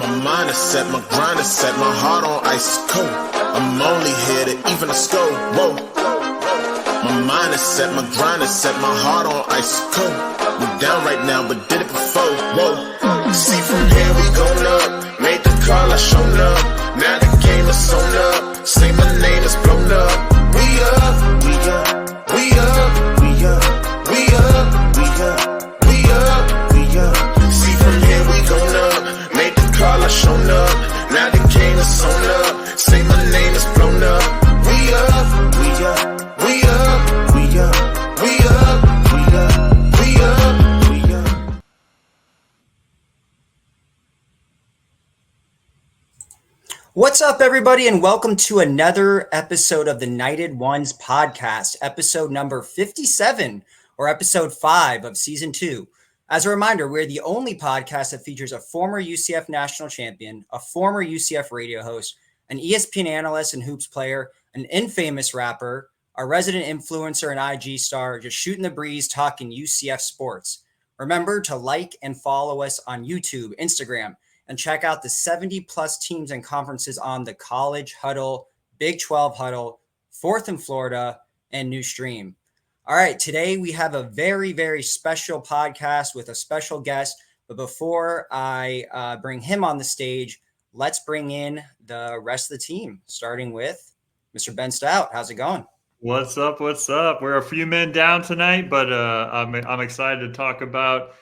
My mind is set, my grind is set, my heart on ice is cold. I'm only here to even a score. Whoa. My mind is set, my grind is set, my heart on ice is cold. We down right now, but did it before. Whoa. See from here we going up. Made the call, I shown up. Now the game is sewn up. Say my name is blown up. We up, we up, we up, we up, we up, we up, we up, we up. See from here we going up. Made the call, I shown up. Now the game is sewn up. Say my name is blown up. We up, we up, we up, we up, we up, we up, we up, we up. What's up, everybody, and welcome to another episode of the Knighted Ones podcast, episode number 57, or episode 5 of season 2. As a reminder, we're the only podcast that features a former UCF national champion, a former UCF radio host, an ESPN analyst and hoops player, an infamous rapper, a resident influencer and IG star, just shooting the breeze talking UCF sports. Remember to like and follow us on YouTube, Instagram, and check out the 70-plus teams and conferences on the College Huddle, Big 12 Huddle, Fourth in Florida, and New Stream. All right, today we have a very, very special podcast with a special guest. But before I bring him on the stage, let's bring in the rest of the team, starting with Mr. Ben Stout. How's it going? What's up? What's up? We're a few men down tonight, but I'm excited to talk about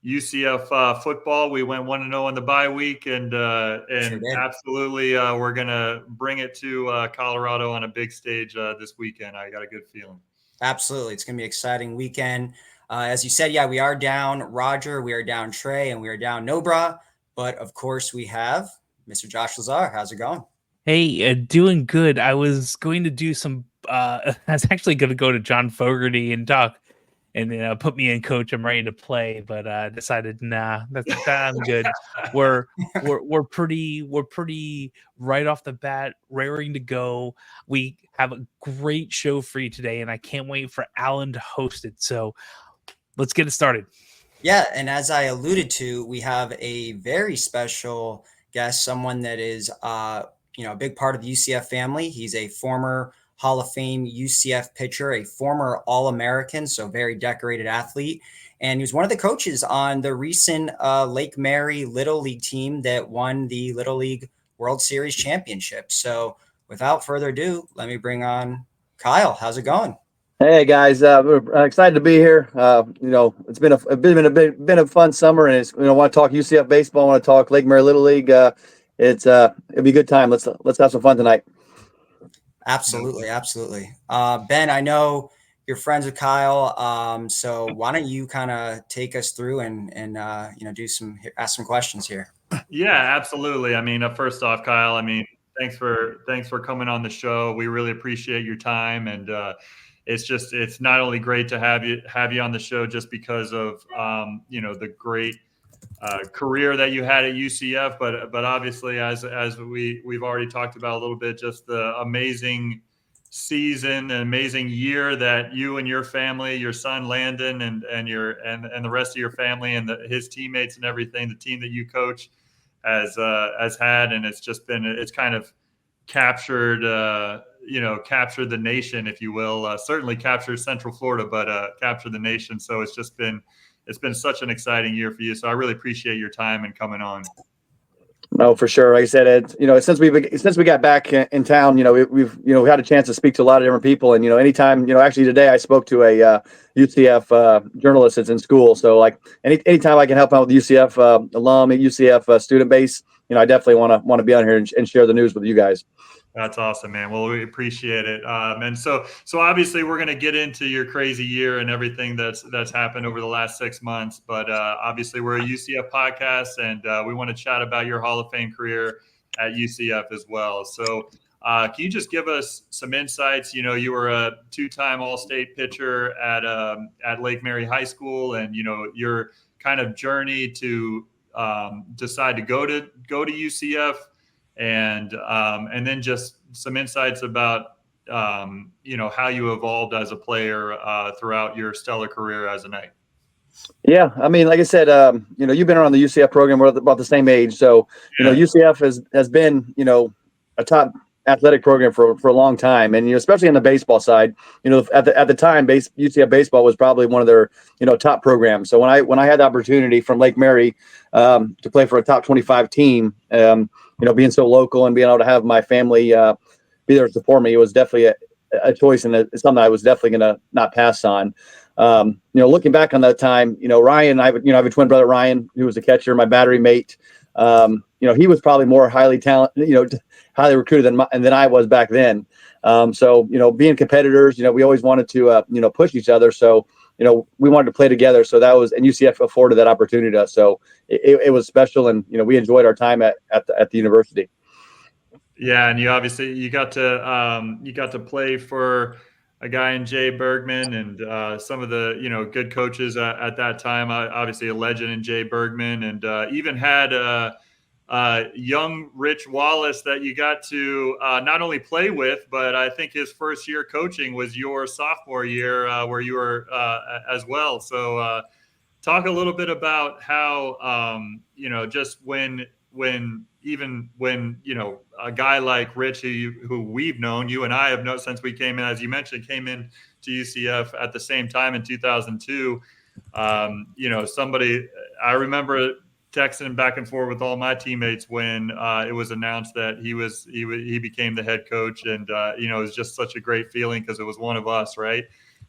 UCF football. We went 1-0 in the bye week, and absolutely we're going to bring it to Colorado on a big stage this weekend. I got a good feeling. Absolutely. It's going to be an exciting weekend. As you said, we are down Roger, we are down Trey, and we are down Nobra. But, of course, we have Mr. Josh Lazar. How's it going? Hey, doing good. I was going to do some I was actually going to go to John Fogerty and talk and put me in, coach. I'm ready to play, but decided I'm good. We're pretty right off the bat, raring to go. We have a great show for you today, and I can't wait for Alan to host it. So let's get it started. Yeah, and as I alluded to, we have a very special guest, someone that is a big part of the UCF family. He's a former Hall of Fame UCF pitcher, a former All-American, so very decorated athlete. And he was one of the coaches on the recent Lake Mary Little League team that won the Little League World Series championship. So without further ado, let me bring on Kyle. How's it going? Hey guys, we're excited to be here. It's been a fun summer, and I want to talk UCF baseball. I want to talk Lake Mary Little League. It'll be a good time. Let's have some fun tonight. Absolutely. Ben, I know you're friends with Kyle. So why don't you kind of take us through and ask some questions here? Yeah, absolutely. I mean, first off, Kyle, thanks for coming on the show. We really appreciate your time, and it's not only great to have you on the show just because of the great career that you had at UCF, but obviously as we've already talked about a little bit, just the amazing season, an amazing year that you and your family, your son Landon, and the rest of your family and his teammates and everything, the team that you coach has had, and it's kind of captured captured the nation, if you will. Certainly captured Central Florida, but captured the nation. So it's been such an exciting year for you. So I really appreciate your time and coming on. No, for sure. Like I said, since we got back in town, we've had a chance to speak to a lot of different people. And, anytime, actually today I spoke to a UCF journalist that's in school. So like anytime I can help out with UCF alum, UCF student base, I definitely want to be on here and share the news with you guys. That's awesome, man. Well, we appreciate it. And so obviously we're going to get into your crazy year and everything that's happened over the last 6 months. But obviously we're a UCF podcast, and we want to chat about your Hall of Fame career at UCF as well. So can you just give us some insights? You were a 2-time All-State pitcher at Lake Mary High School, and, your kind of journey to decide to go to UCF. And then just some insights about, how you evolved as a player throughout your stellar career as a Knight. Yeah, I mean, like I said, you've been around the UCF program. We're about the same age, so UCF has been a top athletic program for a long time, and especially on the baseball side, at the time, UCF baseball was probably one of their top programs. So when I had the opportunity from Lake Mary to play for a top 25 team, being so local and being able to have my family be there to support me, it was definitely a choice, and it's something I was definitely going to not pass on. Looking back on that time, Ryan, I have a twin brother, Ryan, who was a catcher, my battery mate. He was probably more highly talented, highly recruited than I was back then. So being competitors, we always wanted to, push each other. So, we wanted to play together. So and UCF afforded that opportunity to us. So it was special, and, we enjoyed our time at the university. Yeah. And you got to play for a guy in Jay Bergman and some of the, good coaches at that time, obviously a legend in Jay Bergman, and even had young Rich Wallace that you got to not only play with, but I think his first year coaching was your sophomore year where you were as well. So talk a little bit about how, just when a guy like Rich, who we've known, you and I have known since we came in, as you mentioned, came in to UCF at the same time in 2002. Somebody, I remember texting back and forth with all my teammates when it was announced that he became the head coach, and it was just such a great feeling because it was one of us, right?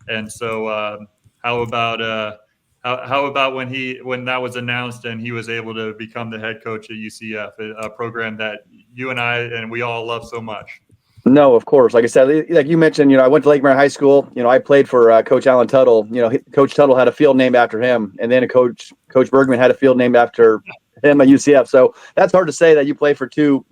And so how about when that was announced and he was able to become the head coach at UCF, a program that you and I and we all love so much? No, of course. Like I said, like you mentioned, I went to Lake Mary High School. I played for Coach Alan Tuttle. Coach Tuttle had a field named after him, and then Coach Bergman had a field named after him at UCF. So that's hard to say that you play for two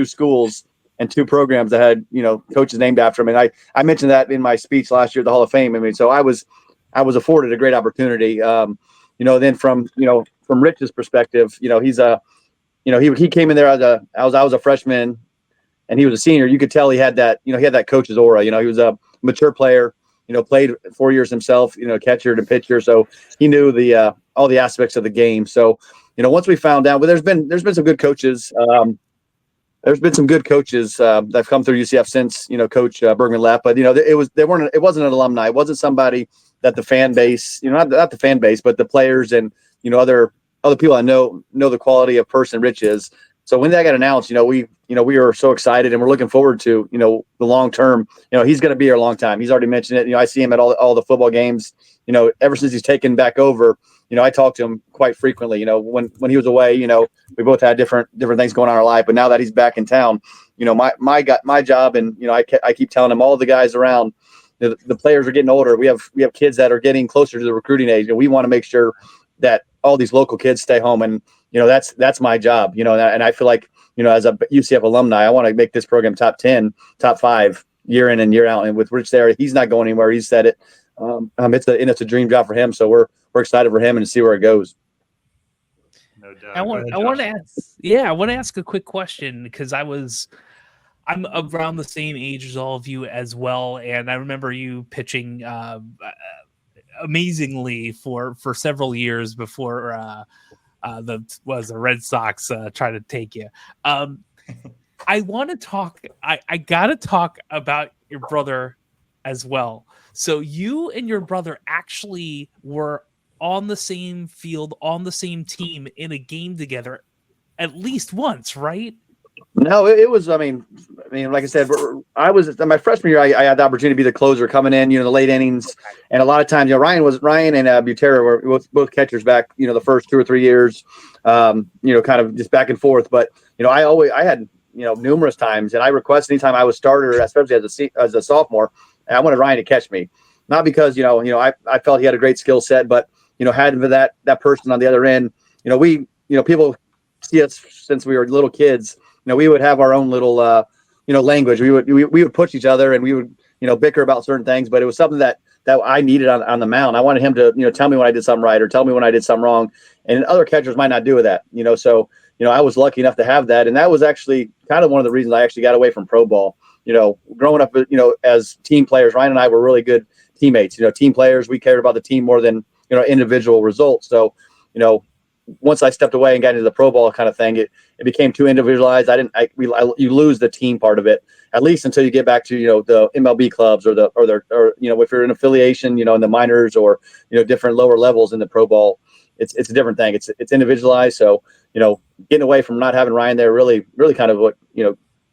schools and two programs that had coaches named after him. And I mentioned that in my speech last year at the Hall of Fame. I mean, so I was afforded a great opportunity. Then from Rich's perspective, he's he came in there I was a freshman, and he was a senior. You could tell he had that coach's aura. He was a mature player, played 4 years himself, catcher to pitcher. So he knew all the aspects of the game. So, once we found out, well, there's been some good coaches. There's been some good coaches that have come through UCF since, Coach Bergman left, but it wasn't an alumni. It wasn't somebody that the fan base, not the fan base, but the players and, other people I know the quality of person Rich is. So when that got announced, we were so excited, and we're looking forward to, the long term. He's going to be here a long time. He's already mentioned it. I see him at all the football games. Ever since he's taken back over, I talk to him quite frequently. When he was away, we both had different things going on in our life. But now that he's back in town, my job, and I keep telling him, all the guys around, the players are getting older. We have kids that are getting closer to the recruiting age, and we want to make sure that all these local kids stay home. And that's my job, and I feel like, as a UCF alumni, I want to make this program top 10, top 5 year in and year out. And with Rich there, he's not going anywhere. He said it. It's a dream job for him. So we're excited for him and to see where it goes. No doubt. I want to ask a quick question, because I'm around the same age as all of you as well, and I remember you pitching amazingly for several years before the Red Sox try to take you. I want to talk. I got to talk about your brother as well. So you and your brother actually were on the same field, on the same team in a game together at least once, right? No, it was. I mean, like I said, I was my freshman year. I had the opportunity to be the closer coming in, the late innings, and a lot of times, Ryan and Butera were both catchers back, the first 2 or 3 years, kind of just back and forth. But I had numerous times, and I requested anytime I was starter, especially as a sophomore, and I wanted Ryan to catch me, not because I felt he had a great skill set, but having that person on the other end, people see us since we were little kids. We would have our own little, language. We would push each other, and we would, bicker about certain things. But it was something that I needed on the mound. I wanted him to, tell me when I did something right or tell me when I did something wrong. And other catchers might not do that, So, I was lucky enough to have that. And that was actually kind of one of the reasons I actually got away from pro ball. Growing up, as team players, Ryan and I were really good teammates. Team players, we cared about the team more than individual results. So, once I stepped away and got into the pro ball kind of thing, it became too individualized. You lose the team part of it, at least until you get back to, the MLB clubs or if you're in affiliation, in the minors or, different lower levels in the pro ball, it's a different thing. It's individualized. So, getting away from not having Ryan there really kind of what,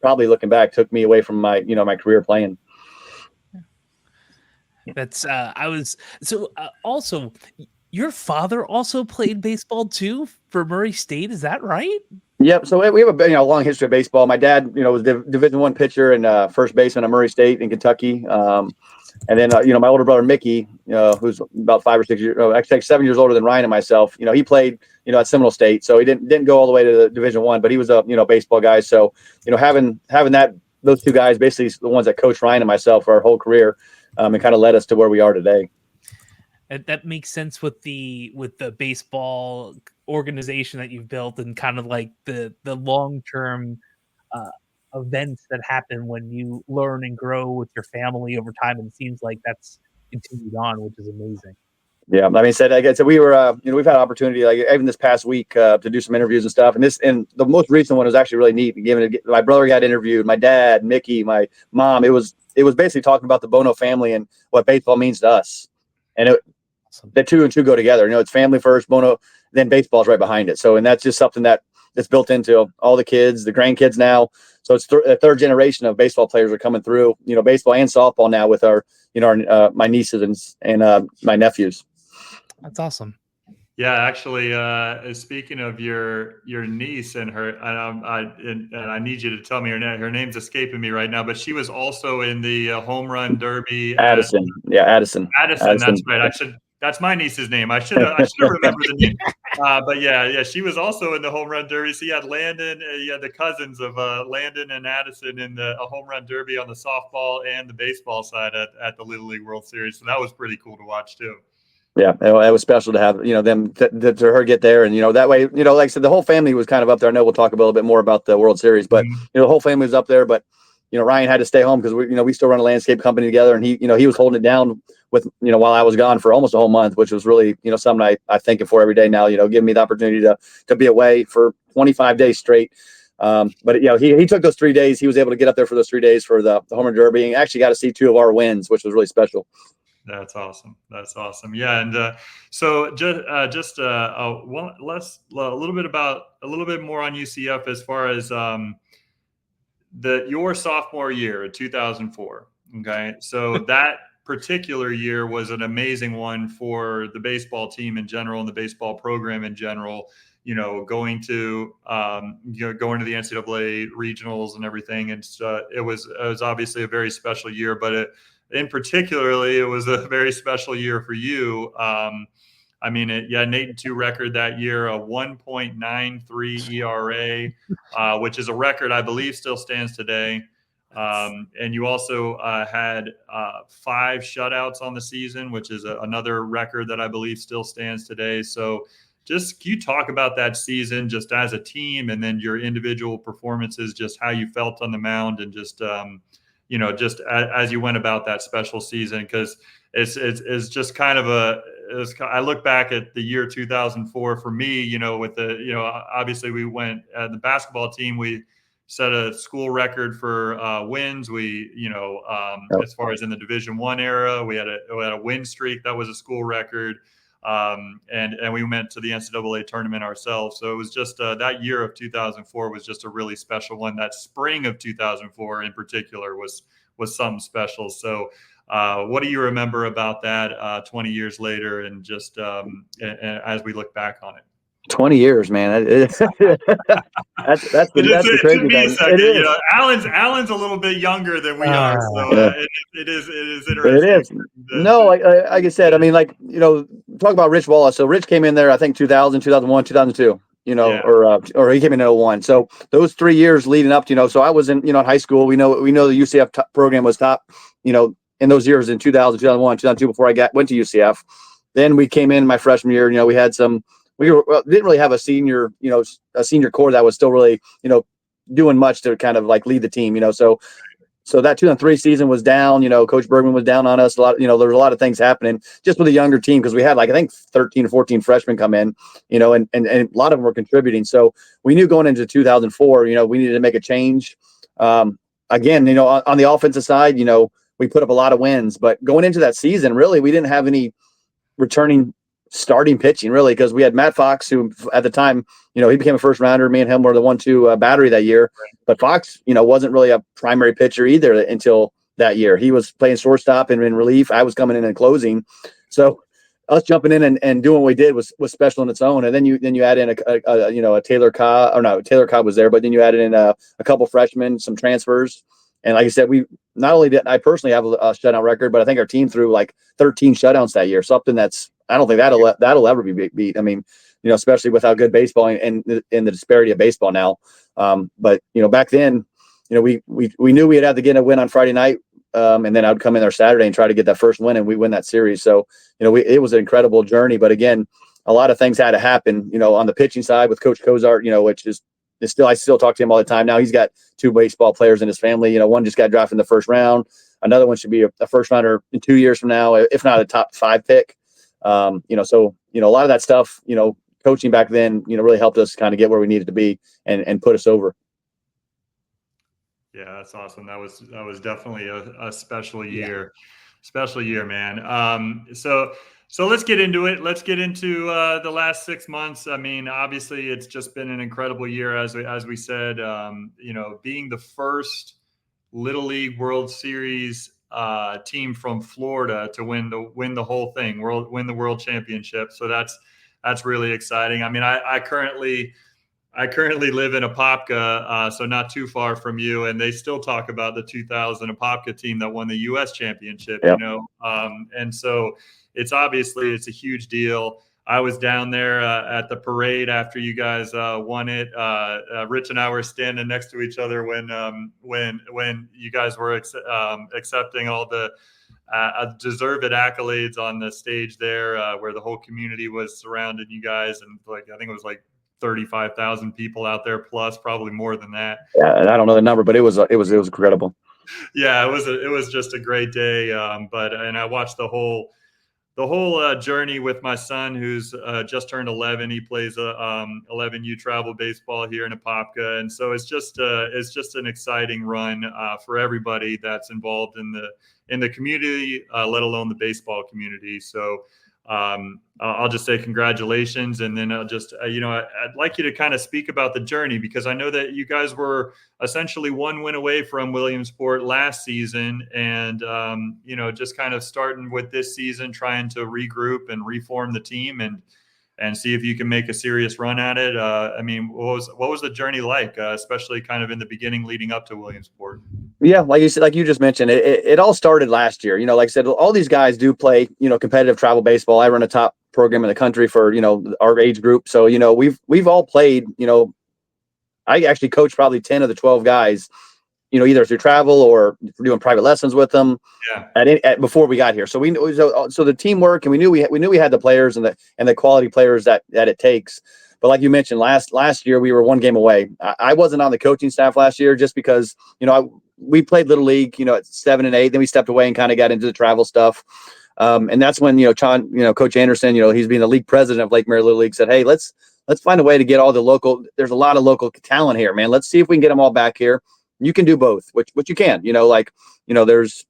probably looking back took me away from my, my career playing. That's also your father also played baseball too for Murray State. Is that right? Yep. So we have a long history of baseball. My dad, was Division I pitcher and first baseman at Murray State in Kentucky. And then, my older brother, Mickey, who's about 5 or 6 years, actually 7 years older than Ryan and myself, he played, at Seminole State. So he didn't go all the way to the Division I, but he was a, baseball guy. So, having those two guys, basically the ones that coached Ryan and myself our whole career, and kind of led us to where we are today. That makes sense with the baseball organization that you've built, and kind of like the long-term events that happen when you learn and grow with your family over time. And it seems like that's continued on, which is amazing. Yeah. I mean, we were, we've had opportunity, like even this past week, to do some interviews and stuff. And the most recent one was actually really neat. My brother got interviewed, my dad, Mickey, my mom. It was basically talking about the Bono family and what baseball means to us. And the two and two go together. It's family first, Bono, then baseball's right behind it. So, and that's just something that's built into all the kids, the grandkids now. So it's a third generation of baseball players are coming through, baseball and softball now with our, my nieces and my nephews. That's awesome. Yeah, actually, speaking of your niece and her, and I need you to tell me her name. Her name's escaping me right now, but she was also in the home run derby. Addison. Addison. That's right. That's my niece's name. I should have remembered the name. But yeah, she was also in the home run derby. So you had Landon, you had the cousins of Landon and Addison in the home run derby on the softball and the baseball side at the Little League World Series. So that was pretty cool to watch too. Yeah, it was special to have, them to her get there. And, that way, like I said, the whole family was kind of up there. I know we'll talk a little bit more about the World Series, but, the whole family was up there. But, Ryan had to stay home because we still run a landscape company together. And he was holding it down with, while I was gone for almost a whole month, which was really, something I thank him for every day now, giving me the opportunity to be away for 25 days straight. But, he took those 3 days. He was able to get up there for those 3 days for the home run derby and actually got to see 2 of our wins, which was really special. That's awesome. Yeah, and so a little bit more on UCF as far as your sophomore year, 2004. Okay, so that particular year was an amazing one for the baseball team in general and the baseball program in general. Going to the NCAA regionals and everything, and it was obviously a very special year, but in particularly, it was a very special year for you. You had an 8-2 record that year, a 1.93 ERA, which is a record I believe still stands today. And you also had 5 shutouts on the season, which is another record that I believe still stands today. So just can you talk about that season just as a team, and then your individual performances, just how you felt on the mound, and just just as you went about that special season, because it's just kind of I look back at the year 2004 for me, with obviously we went the basketball team, we set a school record for wins. We, as far as in the Division I era, we had a win streak that was a school record. And we went to the NCAA tournament ourselves. So it was just that year of 2004 was just a really special one. That spring of 2004 in particular was something special. So what do you remember about that 20 years later, and just as we look back on it? 20 years, man. That's the crazy thing. Alan's a little bit younger than we are, so it is interesting. It is. No, like I said, talk about Rich Wallace. So Rich came in there, I think 2000, 2001, 2002. Or he came in 2001. So those 3 years leading up to, so I was in, high school. We know the UCF program was top, in those years in 2000, 2001, 2002 before I went to UCF. Then we came in my freshman year. We had we didn't really have a senior core that was still really, doing much to kind of like lead the team, So so that 2003 season was down. Coach Bergman was down on us a lot. There was a lot of things happening just with a younger team because we had I think 13 or 14 freshmen come in, and a lot of them were contributing. So we knew going into 2004, we needed to make a change. Again, on the offensive side, we put up a lot of wins, but going into that season, really, we didn't have any returning starting pitching really, because we had Matt Fox, who at the time, he became a first rounder. Me and him were the 1-2 battery that year. But Fox, wasn't really a primary pitcher either until that year. He was playing shortstop and in relief. I was coming in and closing. So us jumping in and doing what we did was special in its own. And then you add in a Taylor Cobb, or no, Taylor Cobb was there, but then you added in a couple freshmen, some transfers. And like I said, we not only did I personally have a shutout record, but I think our team threw 13 shutouts that year. Something I don't think that'll ever be beat. I mean, especially with how good baseball and the disparity of baseball now. But back then, we knew we had to get a win on Friday night, and then I'd come in there Saturday and try to get that first win, and we win that series. So it was an incredible journey. But again, a lot of things had to happen. On the pitching side with Coach Cozart, which is I still talk to him all the time now. He's got 2 baseball players in his family. One just got drafted in the first round. Another one should be a first rounder in 2 years from now, if not a top 5 pick. So a lot of that stuff, coaching back then, really helped us kind of get where we needed to be and put us over. Yeah, that's awesome. That was definitely a special year. Special year, man. So let's get into it. Let's get into the last 6 months. I mean, obviously, it's just been an incredible year, as we said. Being the first Little League World Series team from Florida to win the whole thing, win the World Championship. So that's really exciting. I mean, I currently live in Apopka, so not too far from you, and they still talk about the 2000 Apopka team that won the U.S. Championship. Yep. And so it's a huge deal. I was down there at the parade after you guys won it. Rich and I were standing next to each other when you guys were accepting all the deserved accolades on the stage there, where the whole community was surrounding you guys, and I think it was 35,000 people out there, plus probably more than that. Yeah, I don't know the number, but it was incredible. Yeah, it was just a great day. And I watched the whole journey with my son, who's just turned 11. He plays 11U travel baseball here in Apopka, and so it's just an exciting run for everybody that's involved in the community, let alone the baseball community. So I'll just say congratulations, and then I'll just I'd like you to kind of speak about the journey, because I know that you guys were essentially 1 win away from Williamsport last season, and just kind of starting with this season, trying to regroup and reform the team and see if you can make a serious run at it. I mean, what was the journey like, especially kind of in the beginning leading up to Williamsport? Yeah, like you said, like you just mentioned, it all started last year. Like I said, all these guys do play, competitive travel baseball. I run a top program in the country for, our age group. So, we've all played, I actually coached probably 10 of the 12 guys, either through travel or doing private lessons with them. Yeah. Before we got here. So so the teamwork, and we knew we had the players and the quality players that it takes. But like you mentioned, last year we were 1 game away. I wasn't on the coaching staff last year just because, we played Little League, at 7 and 8. Then we stepped away and kind of got into the travel stuff. And that's when, Coach Anderson, he's being the league president of Lake Mary Little League, said, hey, let's find a way to get all the local. There's a lot of local talent here, man. Let's see if we can get them all back here. You can do both, which you can, there's a lot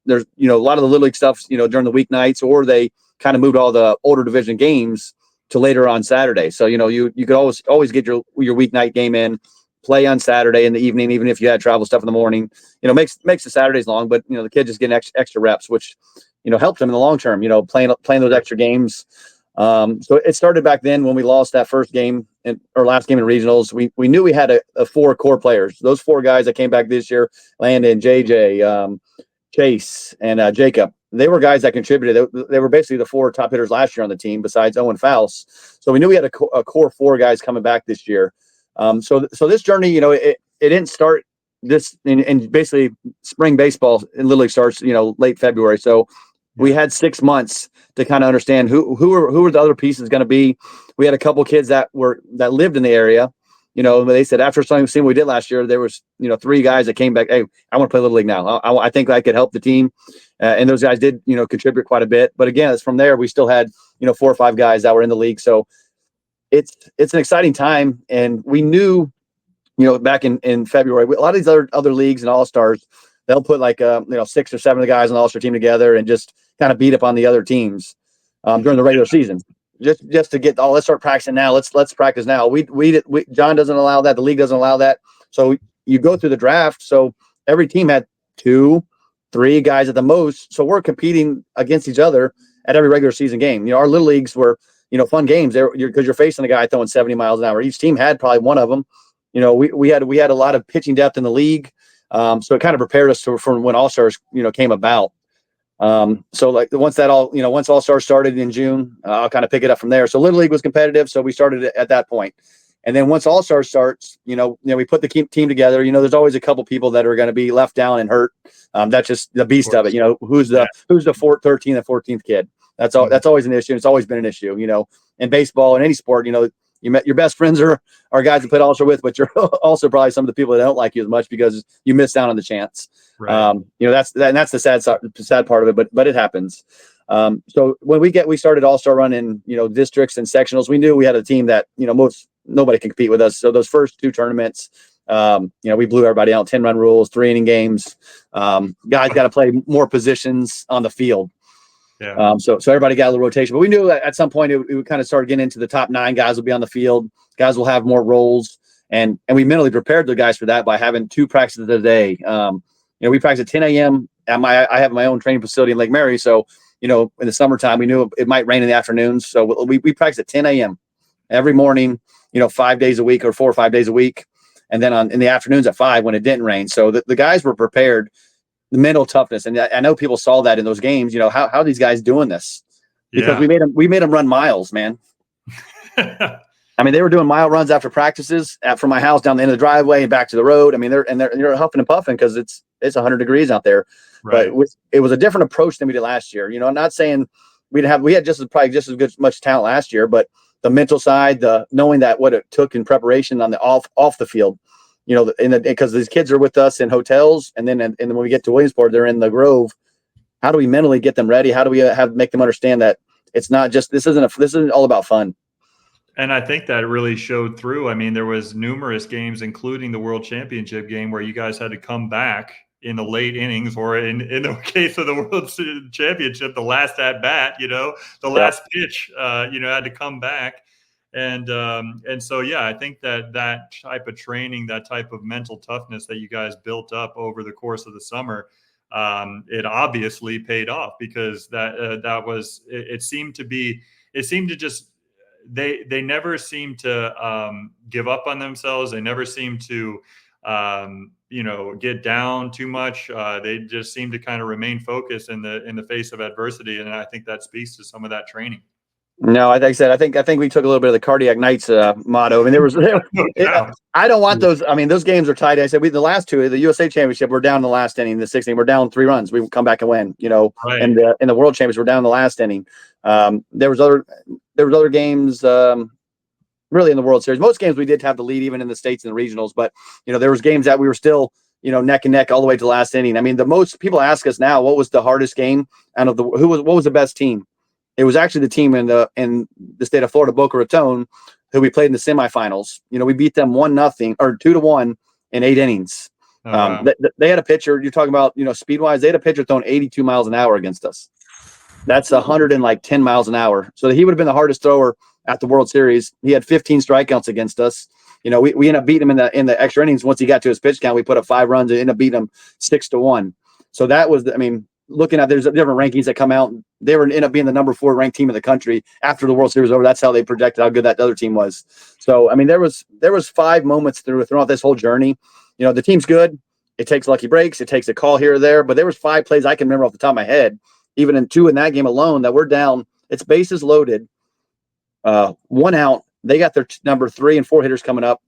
of the Little League stuff, during the weeknights, or they kind of moved all the older division games to later on Saturday. So, you could always get your weeknight game in, play on Saturday in the evening, even if you had travel stuff in the morning. Makes the Saturdays long, but the kids just getting extra reps, which helps them in the long term. Playing those extra games. So it started back then when we lost that first game or last game in regionals. We knew we had a 4 core players. Those 4 guys that came back this year: Landon, JJ, Chase, and Jacob. They were guys that contributed. They were basically the 4 top hitters last year on the team, besides Owen Faust. So we knew we had a core 4 guys coming back this year. So this journey, it didn't start this in basically spring baseball in Little League starts, late February. So we had 6 months to kind of understand who were the other pieces going to be. We had a couple kids that lived in the area, they said after seeing what we did last year, there was, 3 guys that came back. Hey, I want to play Little League now. I think I could help the team. And those guys did, contribute quite a bit. But again, it's from there, we still had, 4 or 5 guys that were in the league. So it's an exciting time. And we knew, back in February, a lot of these other leagues and all-stars, they'll put like, 6 or 7 of the guys on the all-star team together and just kind of beat up on the other teams during the regular season. Just to get, let's start practicing now. Let's practice now. We John doesn't allow that. The league doesn't allow that. So you go through the draft. So every team had 2, 3 guys at the most. So we're competing against each other at every regular season game. Our little leagues were, fun games there because you're facing a guy throwing 70 miles an hour. Each team had probably one of them. We had a lot of pitching depth in the league. So it kind of prepared us for when All-Stars, came about. So like once All-Stars started in June, I'll kind of pick it up from there. So Little League was competitive. So we started at that point. And then once All-Stars starts, we put the team together. There's always a couple people that are going to be left down and hurt. That's just the beast of it. Who's the 13th and 14th kid? That's always an issue. It's always been an issue, in baseball and any sport, you met your best friends are guys to play All-Star with, but you're also probably some of the people that don't like you as much because you missed out on the chance. Right. That's the sad part of it, but it happens. So when we started All-Star run in, districts and sectionals, we knew we had a team that, nobody can compete with us. So those first 2 tournaments, we blew everybody out, 10-run rules, 3-inning games. Guys got to play more positions on the field. Yeah. So everybody got a little rotation, but we knew at some point it would kind of start getting into the top 9 guys will be on the field. Guys will have more roles, and we mentally prepared the guys for that by having 2 practices a day. We practice at 10 a.m. I have my own training facility in Lake Mary. So, in the summertime, we knew it might rain in the afternoons. So we practice at 10 a.m. every morning, 5 days a week or 4 or 5 days a week. And then in the afternoons at 5 when it didn't rain. So the guys were prepared. The mental toughness, and I know people saw that in those games. How are these guys doing this? Because we made them run miles, man. I mean, they were doing mile runs after practices from my house down the end of the driveway and back to the road. I mean, they're huffing and puffing because it's 100 degrees out there. Right. But it was a different approach than we did last year. I'm not saying we had probably just as much talent last year, but the mental side, the knowing that what it took in preparation on the off the field. Because these kids are with us in hotels, and then when we get to Williamsport, they're in the Grove. How do we mentally get them ready? How do we make them understand that it's not just this isn't all about fun? And I think that really showed through. I mean, there was numerous games, including the World Championship game, where you guys had to come back in the late innings, or in the case of the World Championship, the last at bat. The last pitch. Had to come back. And so, I think that type of training, that type of mental toughness that you guys built up over the course of the summer, it obviously paid off because it seemed to just, they never seemed to give up on themselves. They never seemed to, get down too much. They just seemed to kind of remain focused in the face of adversity. And I think that speaks to some of that training. No, I think we took a little bit of the Cardiac Knights motto. I mean, I don't want those. I mean, those games are tight. I said the last 2, the USA Championship, we're down in the last inning. The 16th, we're down 3 runs. We come back and win. Right. And in the World Championship, we're down in the last inning. There was other games. Really in the World Series, most games we did have the lead, even in the states and the regionals. But there was games that we were still neck and neck all the way to the last inning. I mean, the most people ask us now, what was the hardest game out of what was the best team? It was actually the team in the state of Florida, Boca Raton, who we played in the semifinals. We beat them 1-0 or 2-1 in 8 innings. Oh, wow. They had a pitcher. You're talking about speed wise. They had a pitcher throwing 82 miles an hour against us. That's 110 miles an hour. So he would have been the hardest thrower at the World Series. He had 15 strikeouts against us. We ended up beating him in the extra innings. Once he got to his pitch count, we put up 5 runs and ended up beating him 6-1. So that was looking at, there's different rankings that come out. They ended up being the number 4 ranked team in the country after the World Series was over. That's how they projected how good that other team was. So, I mean, there was 5 moments throughout this whole journey. The team's good. It takes lucky breaks. It takes a call here or there. But there was 5 plays I can remember off the top of my head, even in 2 in that game alone, that we're down. It's bases loaded, 1 out. They got their number 3 and 4 hitters coming up,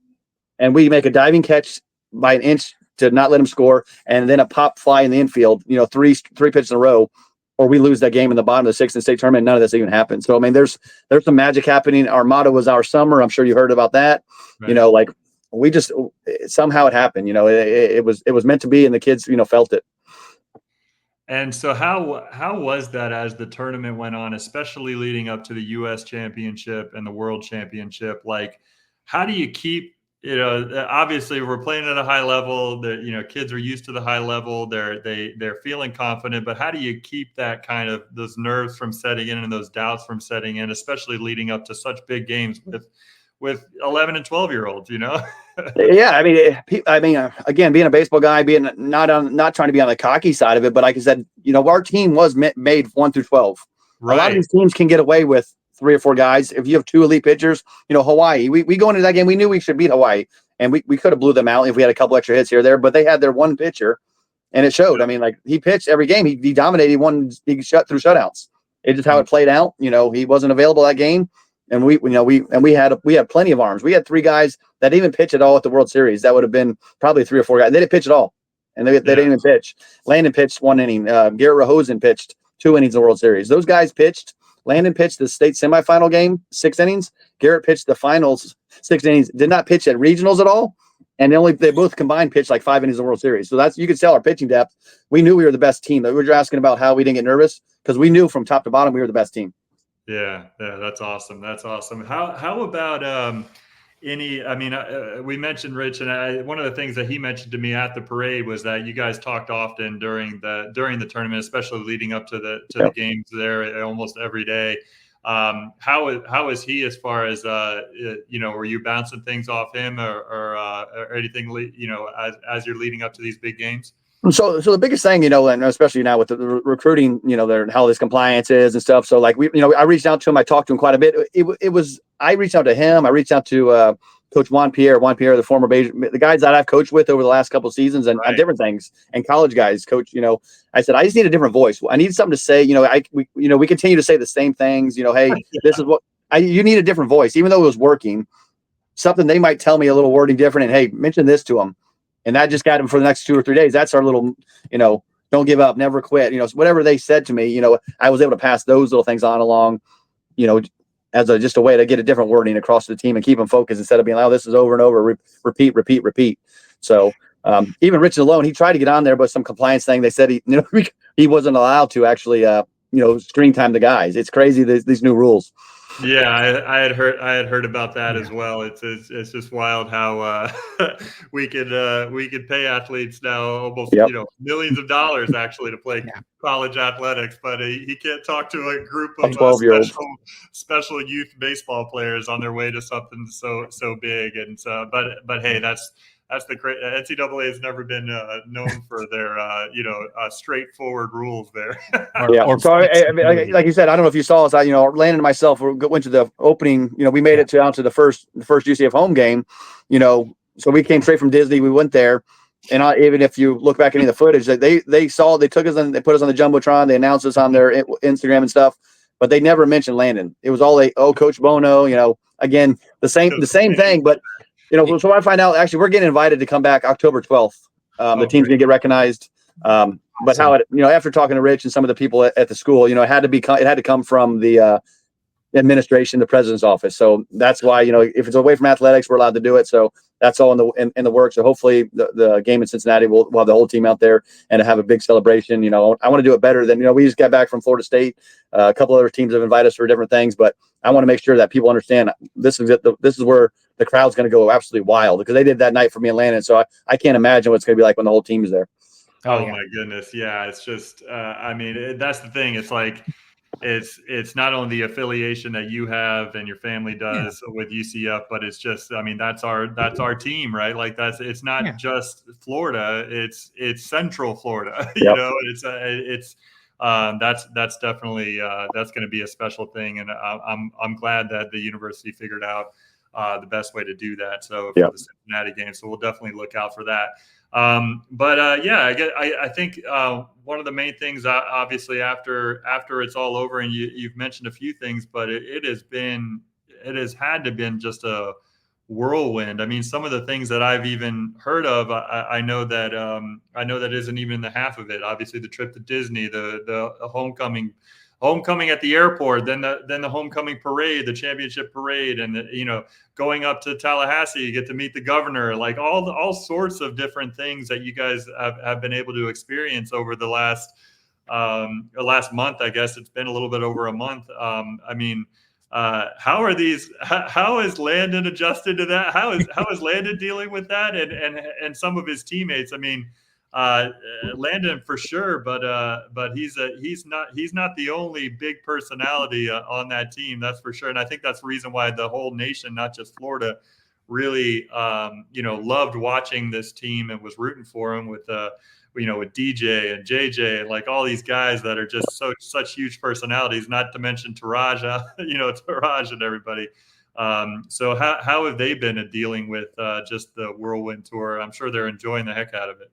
and we make a diving catch by an inch to not let him score, and then a pop fly in the infield, 3 pitches in a row, or we lose that game in the bottom of the 6th and state tournament. None of this even happened. So, I mean, there's some magic happening. Our motto was our summer. I'm sure you heard about that. Right. we just somehow it happened. It was meant to be, and the kids felt it. And so how was that as the tournament went on, especially leading up to the U.S. Championship and the World Championship? Like, how do you keep, obviously we're playing at a high level, kids are used to the high level, they're feeling confident, but how do you keep that kind of those nerves from setting in and those doubts from setting in, especially leading up to such big games with 11 and 12-year-olds, Yeah, I mean, again, being a baseball guy, being not trying to be on the cocky side of it, but like I said, our team was made 1 through 12. Right. A lot of these teams can get away with 3 or 4 guys. If you have 2 elite pitchers, Hawaii, we go into that game, we knew we should beat Hawaii, and we could have blew them out if we had a couple extra hits here or there, but they had their one pitcher, and it showed. I mean, like, he pitched every game, he dominated, he shut through shutouts. It's just how it played out. He wasn't available that game. And we had plenty of arms. We had 3 guys that didn't even pitch at all at the World Series. That would have been probably 3 or 4 guys. They didn't pitch at all, and they didn't even pitch. Landon pitched 1 inning. Garrett Rohosen pitched 2 innings in the World Series. Those guys pitched. Landon pitched the state semifinal game 6 innings. Garrett pitched the finals 6 innings. Did not pitch at regionals at all, and they both combined pitched like 5 innings in the World Series. So you could tell our pitching depth. We knew we were the best team. We were asking about how we didn't get nervous because we knew from top to bottom we were the best team. Yeah, that's awesome. That's awesome. How about we mentioned Rich, and one of the things that he mentioned to me at the parade was that you guys talked often during the tournament, especially leading up to the games there almost every day. How is he as far as were you bouncing things off him or anything as you're leading up to these big games? So the biggest thing, and especially now with the recruiting, how this compliance is and stuff. So like I reached out to him, I talked to him quite a bit. I reached out to him. I reached out to Coach Juan Pierre, the guys that I've coached with over the last couple of seasons and different things, and college guys. Coach, I said I just need a different voice. I need something to say. We continue to say the same things. Hey, this is what you need a different voice, even though it was working. Something they might tell me a little wording different, and hey, mention this to them. And that just got him for the next 2 or 3 days. That's our little, don't give up, never quit. Whatever they said to me, I was able to pass those little things on along, as just a way to get a different wording across the team and keep them focused instead of being, this is over and over, repeat. So even Rich alone, he tried to get on there, but some compliance thing, they said he wasn't allowed to actually, screen time the guys. It's crazy, these new rules. Yeah, I had heard about that as well. It's just wild how we could pay athletes now almost millions of dollars actually to play college athletics, but he can't talk to a group of special youth baseball players on their way to something so big. And so, but hey, that's the great NCAA has never been known for their straightforward rules there. Like you said, I don't know if you saw us. Landon and myself went to the opening. We made it down to the first UCF home game. So we came straight from Disney. We went there, and even if you look back at any of the footage, they took us and they put us on the jumbotron. They announced us on their Instagram and stuff, but they never mentioned Landon. It was all Coach Bono. Again, the same thing, but. So I find out actually we're getting invited to come back October 12th. The team's gonna get recognized. But how it, after talking to Rich and some of the people at the school, it had to come from the administration, the president's office. So that's why, if it's away from athletics, we're allowed to do it. So that's all in the works. So hopefully the game in Cincinnati will have the whole team out there and have a big celebration. I want to do it better than, we just got back from Florida State. A couple other teams have invited us for different things, but I want to make sure that people understand this is where the crowd's going to go absolutely wild, because they did that night for me and Landon. So I can't imagine what it's going to be like when the whole team is there. Oh my goodness. Yeah. It's just, that's the thing. It's like, it's not only the affiliation that you have and your family does with UCF, but it's just, that's our team, right? Like it's not just Florida, it's Central Florida, that's definitely, that's going to be a special thing. And I'm glad that the university figured out the best way to do that. So for the Cincinnati game, so we'll definitely look out for that. I think one of the main things, obviously, after it's all over, and you've mentioned a few things, but it has had to been just a whirlwind. Some of the things that I've even heard of, I know that isn't even the half of it. Obviously, the trip to Disney, the homecoming homecoming at the airport, then the homecoming parade, the championship parade, and going up to Tallahassee, you get to meet the governor, like all sorts of different things that you guys have been able to experience over the last month. I guess it's been a little bit over a month. How is Landon adjusted to that? How is Landon dealing with that and some of his teammates? I mean, Landon for sure, but he's not the only big personality on that team, that's for sure. And I think that's the reason why the whole nation, not just Florida, really loved watching this team and was rooting for him with DJ and JJ and like all these guys that are just such huge personalities, not to mention Taraja, Taraj and everybody. So how have they been dealing with just the whirlwind tour? I'm sure they're enjoying the heck out of it.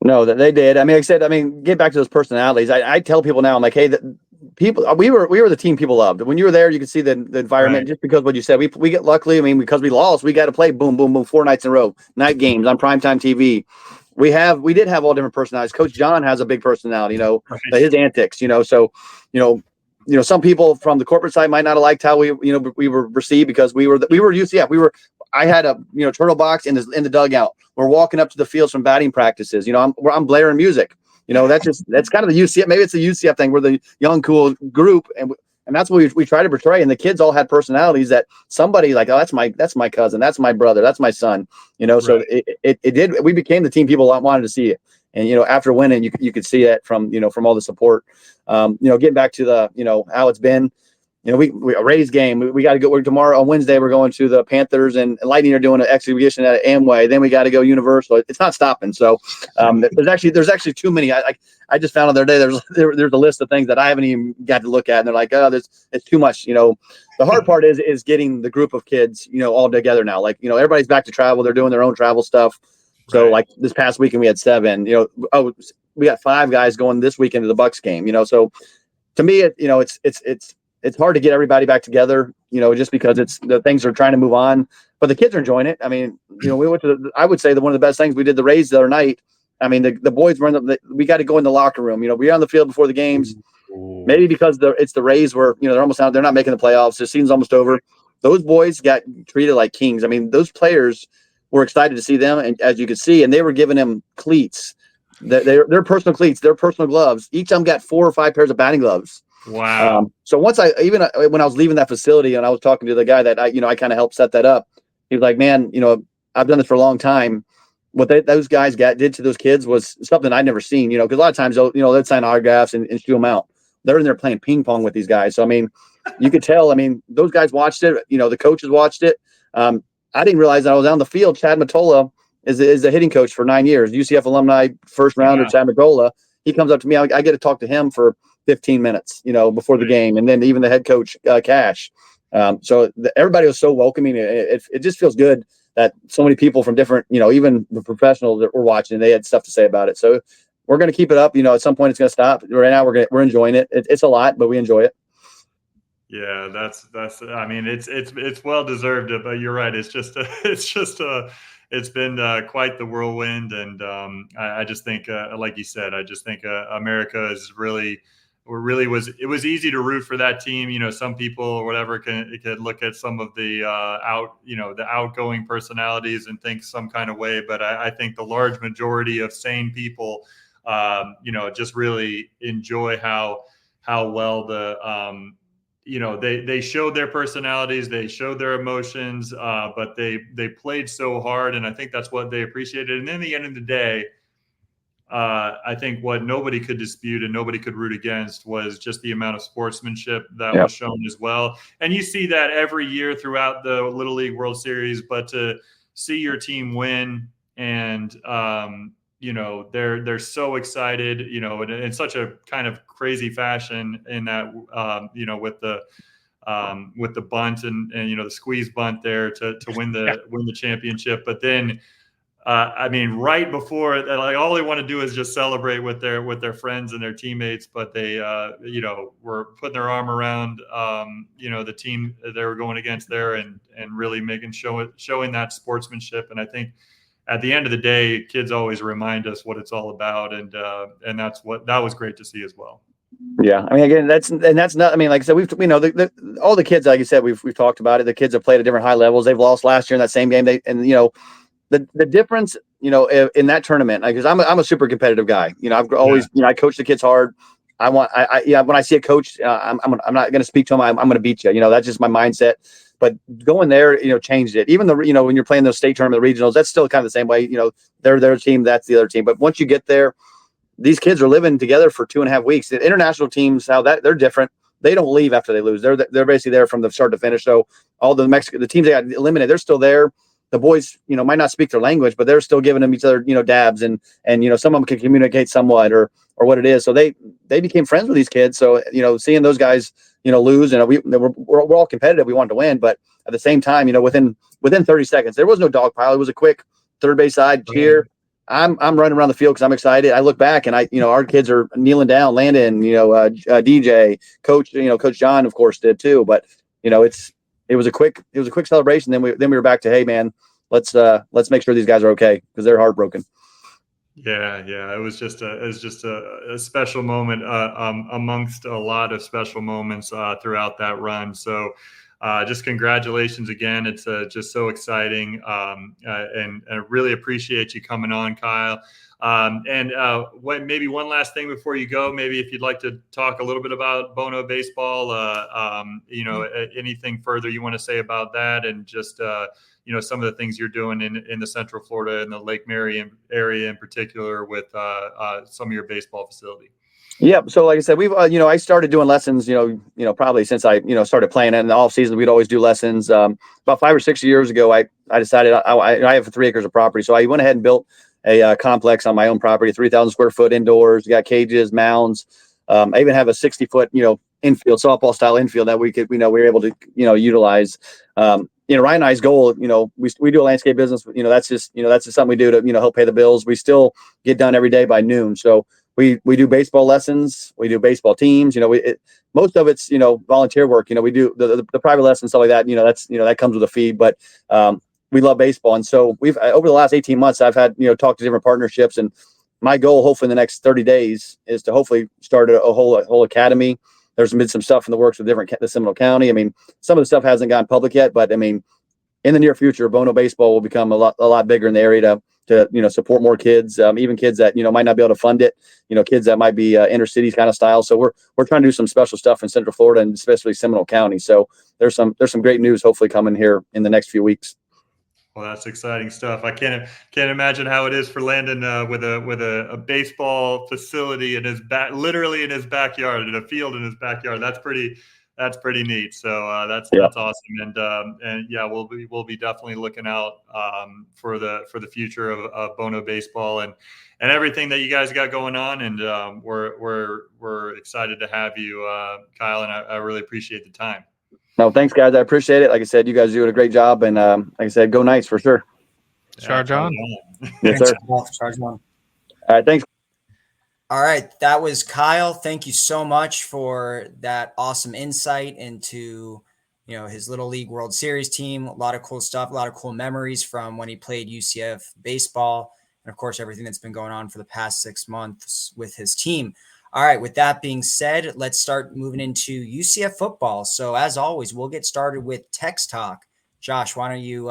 No, that they did. I mean, like I said, get back to those personalities. I tell people now, I'm like, hey, we were the team people loved. When you were there, you could see the environment. Right. Just because what you said, we get luckily. I mean, because we lost, we got to play boom, boom, boom, 4 nights in a row, night games on primetime TV. We did have all different personalities. Coach John has a big personality, right. His antics, So, some people from the corporate side might not have liked how we were received because we were UCF. I had a turtle box in the dugout. We're walking up to the fields from batting practices. I'm blaring music. That's kind of the UCF. Maybe it's the UCF thing. We're the young, cool group, and that's what we try to portray. And the kids all had personalities that somebody like, oh, that's my cousin, that's my brother, that's my son. Right. So it did. We became the team people wanted to see it. And after winning, you could see that from all the support. Getting back to the how it's been. We a Rays game. We got to go. Tomorrow on Wednesday, we're going to the Panthers and Lightning are doing an exhibition at Amway. Then we got to go Universal. It's not stopping. So there's actually too many. I just found out the other day there's a list of things that I haven't even got to look at, and they're like, oh, it's too much. The hard part is getting the group of kids all together now. Like everybody's back to travel. They're doing their own travel stuff. So right. Like this past weekend we had 7. We got 5 guys going this weekend to the Bucks game. So to me, it's hard to get everybody back together, just because the things are trying to move on, but the kids are enjoying it. I mean, we went to I would say that one of the best things we did the Rays the other night. I mean, the boys were we got to go in the locker room, we were on the field before the games, maybe because it's the Rays where, they're almost out. They're not making the playoffs. The season's almost over. Those boys got treated like kings. I mean, those players were excited to see them. And as you could see, and they were giving them cleats, their personal cleats, their personal gloves. Each of them got 4 or 5 pairs of batting gloves. Wow. So once when I was leaving that facility and I was talking to the guy that I kind of helped set that up, he was like, man, I've done this for a long time. What those guys did to those kids was something I'd never seen, because a lot of times they'd sign autographs and shoo them out. They're in there playing ping pong with these guys. So, I mean, you could tell, those guys watched it, the coaches watched it. I didn't realize that I was on the field. Chad Mottola is the hitting coach for 9 years, UCF alumni, first rounder. Yeah. Chad Mottola. He comes up to me. I get to talk to him for 15 minutes, before the game. And then even the head coach, Cash. So everybody was so welcoming. It just feels good that so many people from different, even the professionals that were watching, they had stuff to say about it. So we're going to keep it up. At some point it's going to stop. Right now we're enjoying it. It's a lot, but we enjoy it. Yeah, that's. I mean, it's well deserved, but you're right. It's been quite the whirlwind, and I just think, like you said, I just think America is really it was easy to root for that team. Some people or whatever can look at some of the the outgoing personalities and think some kind of way, but I think the large majority of sane people, just really enjoy how well the they showed their personalities, they showed their emotions, but they played so hard, and I think that's what they appreciated. And then at the end of the day, I think what nobody could dispute and nobody could root against was just the amount of sportsmanship that was shown as well. And you see that every year throughout the Little League World Series, but to see your team win and they're so excited, in such a kind of crazy fashion in that, with the bunt and the squeeze bunt there to win the championship. But then, right before, like, all they want to do is just celebrate with their friends and their teammates, but they, were putting their arm around, the team they were going against there and really showing that sportsmanship. And I think at the end of the day, kids always remind us what it's all about. And that was great to see as well. Yeah, I mean, again, that's not. I mean, like I said, all the kids, like you said, we've talked about it. The kids have played at different high levels. They've lost last year in that same game. The difference, in that tournament, because I'm a super competitive guy. I've always, I coach the kids hard. When I see a coach, I'm not going to speak to him. I'm going to beat you. That's just my mindset. But going there, changed it. Even when you're playing those state tournament regionals, that's still kind of the same way. They're their team, that's the other team. But once you get there, these kids are living together for 2.5 weeks. The international teams, they're different. They don't leave after they lose. They're basically there from the start to finish. So all the teams that got eliminated, they're still there. The boys, might not speak their language, but they're still giving them each other, dabs, and some of them can communicate somewhat or what it is. So they became friends with these kids. So seeing those guys, lose, and we're all competitive. We wanted to win, but at the same time, within 30 seconds, there was no dog pile. It was a quick third base side cheer. I'm running around the field because I'm excited. I look back and our kids are kneeling down. Landon, DJ, Coach John, of course, did too. But it was a quick celebration. Then we were back to, hey man, let's make sure these guys are okay because they're heartbroken. Yeah. It was just a special moment amongst a lot of special moments throughout that run. So just congratulations again. It's just so exciting. And I really appreciate you coming on, Kyle. Maybe one last thing before you go, maybe if you'd like to talk a little bit about Bono baseball, anything further you want to say about that, and just some of the things you're doing in the Central Florida and the Lake Marion area in particular with some of your baseball facility. Yeah. So like I said, we've, I started doing lessons, probably since I, started playing in the off season. We'd always do lessons. About 5 or 6 years ago, I decided I have 3 acres of property. So I went ahead and built a complex on my own property, 3,000 square foot indoors. We got cages, mounds. I even have a 60-foot, infield, softball style infield that we were able to, utilize. Ryan and I's goal, we do a landscape business. That's just something we do to, help pay the bills. We still get done every day by noon. So we do baseball lessons. We do baseball teams. Most of it's, volunteer work. We do the private lessons, stuff like that. That comes with a fee, but we love baseball. And so we've, over the last 18 months, I've had, talked to different partnerships, and my goal, hopefully in the next 30 days, is to hopefully start a whole academy. There's been some stuff in the works with the Seminole County. I mean, some of the stuff hasn't gone public yet, but I mean, in the near future, Bono baseball will become a lot bigger in the area to support more kids, even kids that might not be able to fund it. Kids that might be inner cities kind of style. So we're trying to do some special stuff in Central Florida and especially Seminole County. So there's some great news hopefully coming here in the next few weeks. Well, that's exciting stuff. I can't imagine how it is for Landon with a baseball facility in literally in his backyard, in a field in his backyard. That's pretty neat. So that's awesome. And yeah, we'll be definitely looking out for the future of Bono baseball and everything that you guys got going on. And we're excited to have you, Kyle. And I really appreciate the time. No, thanks, guys. I appreciate it. Like I said, you guys do a great job, and like I said, go Knights for sure. Charge on. Yes, sir. Charge on. All right, thanks. All right, that was Kyle. Thank you so much for that awesome insight into, his Little League World Series team. A lot of cool stuff, a lot of cool memories from when he played UCF baseball, and of course, everything that's been going on for the past 6 months with his team. All right, with that being said, let's start moving into UCF football. So as always, we'll get started with Text Talk. Josh, why don't you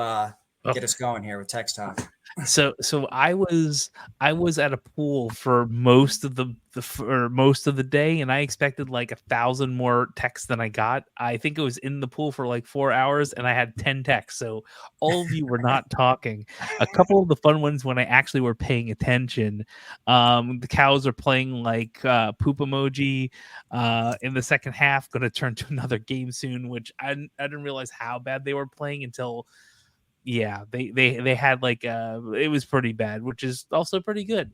get us going here with Text Talk? So I was at a pool for most of the day, and I expected like 1,000 more texts than I got. I think it was in the pool for like 4 hours, and I had 10 texts. So all of you were not talking. A couple of the fun ones when I actually were paying attention. The Cows are playing like poop emoji in the second half. Going to turn to another game soon, which I didn't realize how bad they were playing until. Yeah, they had like it was pretty bad, which is also pretty good.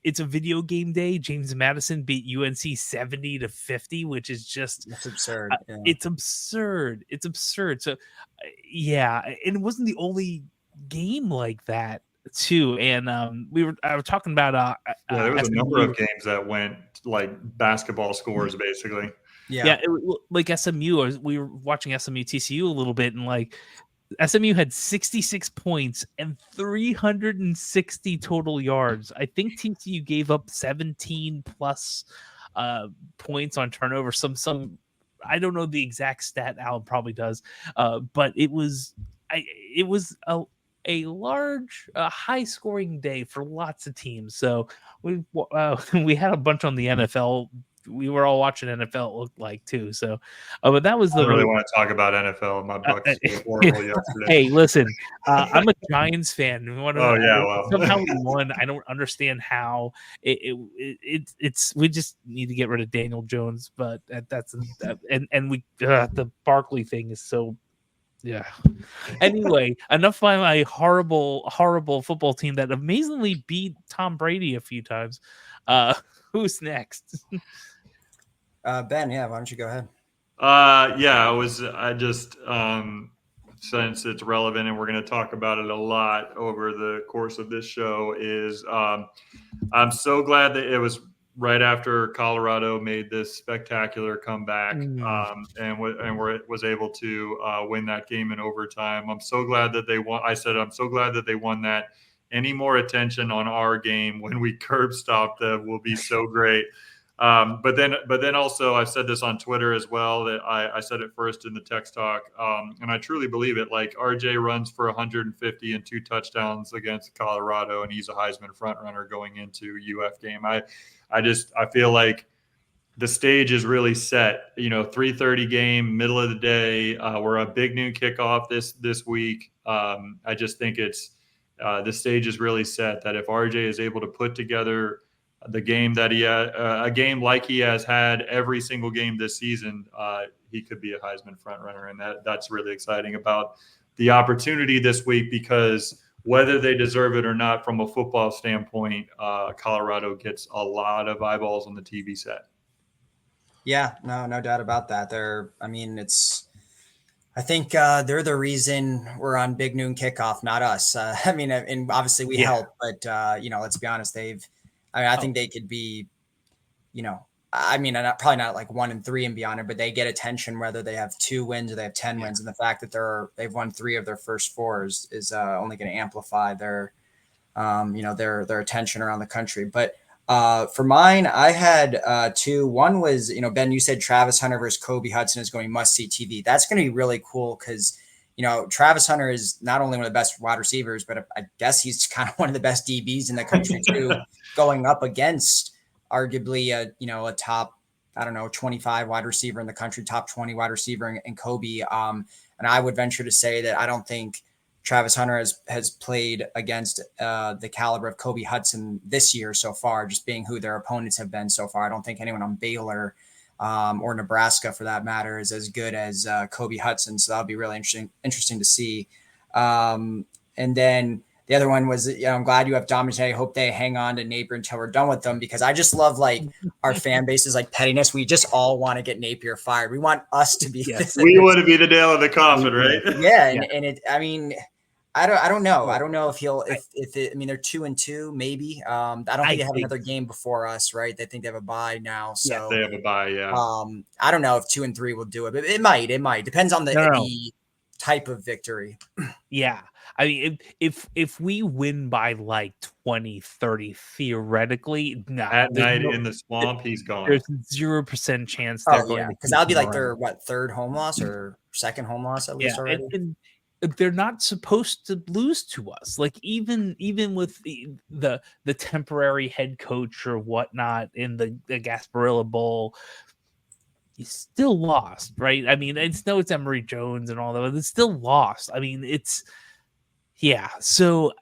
It's a video game day. James Madison beat UNC 70-50, which is just that's absurd. Yeah. It's absurd. So yeah, and it wasn't the only game like that too. And I was talking about there was a number of games that went like basketball scores basically. Yeah, like SMU. We were watching SMU TCU a little bit, and like. SMU had 66 points and 360 total yards. I think TCU gave up 17 plus points on turnover. Some I don't know the exact stat. Alan probably does, but it was a large, high scoring day for lots of teams. So we had a bunch on the NFL. We were all watching NFL, it looked like, too. So, but that was I don't really want to talk about NFL. My Bucks were horrible yesterday. Hey, listen, I'm a Giants fan. Somehow we won. I don't understand how. It's we just need to get rid of Daniel Jones, but that's the Barkley thing is so. Yeah. Anyway, enough by my horrible football team that amazingly beat Tom Brady a few times. Who's next? Ben, why don't you go ahead? I just since it's relevant and we're going to talk about it a lot over the course of this show is I'm so glad that it was right after Colorado made this spectacular comeback and was able to win that game in overtime. I'm so glad that they won. I'm so glad that they won that. Any more attention on our game when we curb stop them will be so great. But then also I've said this on Twitter as well, that I said it first in the text talk. And I truly believe it. Like, RJ runs for 150 and 2 touchdowns against Colorado, and he's a Heisman front runner going into UF game. I feel like the stage is really set, 3:30 game, middle of the day. We're a big noon kickoff this week. I just think the stage is really set that if RJ is able to put together the game that a game like he has had every single game this season, he could be a Heisman front runner. And that's really exciting about the opportunity this week, because whether they deserve it or not from a football standpoint, Colorado gets a lot of eyeballs on the TV set. Yeah, no doubt about that. I think they're the reason we're on Big Noon Kickoff, not us. And obviously we help, but let's be honest. I think they could be, probably not like 1-3 and beyond it, but they get attention whether they have 2 wins or they have 10 wins. And the fact that they've won 3 of their first 4 is only going to amplify their attention around the country. But for mine, I had 2. One was, Ben, you said Travis Hunter versus Kobe Hudson is going must-see TV. That's going to be really cool because, Travis Hunter is not only one of the best wide receivers, but I guess he's kind of one of the best DBs in the country too, going up against arguably a top, 25 wide receiver in the country, top 20 wide receiver in Kobe. And I would venture to say that I don't think Travis Hunter has played against the caliber of Kobe Hudson this year so far, just being who their opponents have been so far. I don't think anyone on Baylor or Nebraska, for that matter, is as good as Kobe Hudson. So that'll be really interesting to see. And then the other one was, I'm glad you have Dominic. I hope they hang on to Napier until we're done with them, because I just love our fan base's pettiness. We just all want to get Napier fired. We want us to be. Yes. We want to be the nail in the coffin, right? Yeah, and I don't know. I don't know if they're 2-2, maybe. I don't think they have another game before us, right? They think they have a bye now. So they have a bye, yeah. I don't know if 2-3 will do it, but it might. Depends on the type of victory. Yeah. If we win by 20, 30, theoretically, at night in the swamp, he's gone. There's 0% chance they're going to, because that'll be their third home loss or second home loss at least already. And they're not supposed to lose to us. Even with the temporary head coach or whatnot in the Gasparilla Bowl, you still lost, right? It's Emory Jones and all that, but it's still lost. So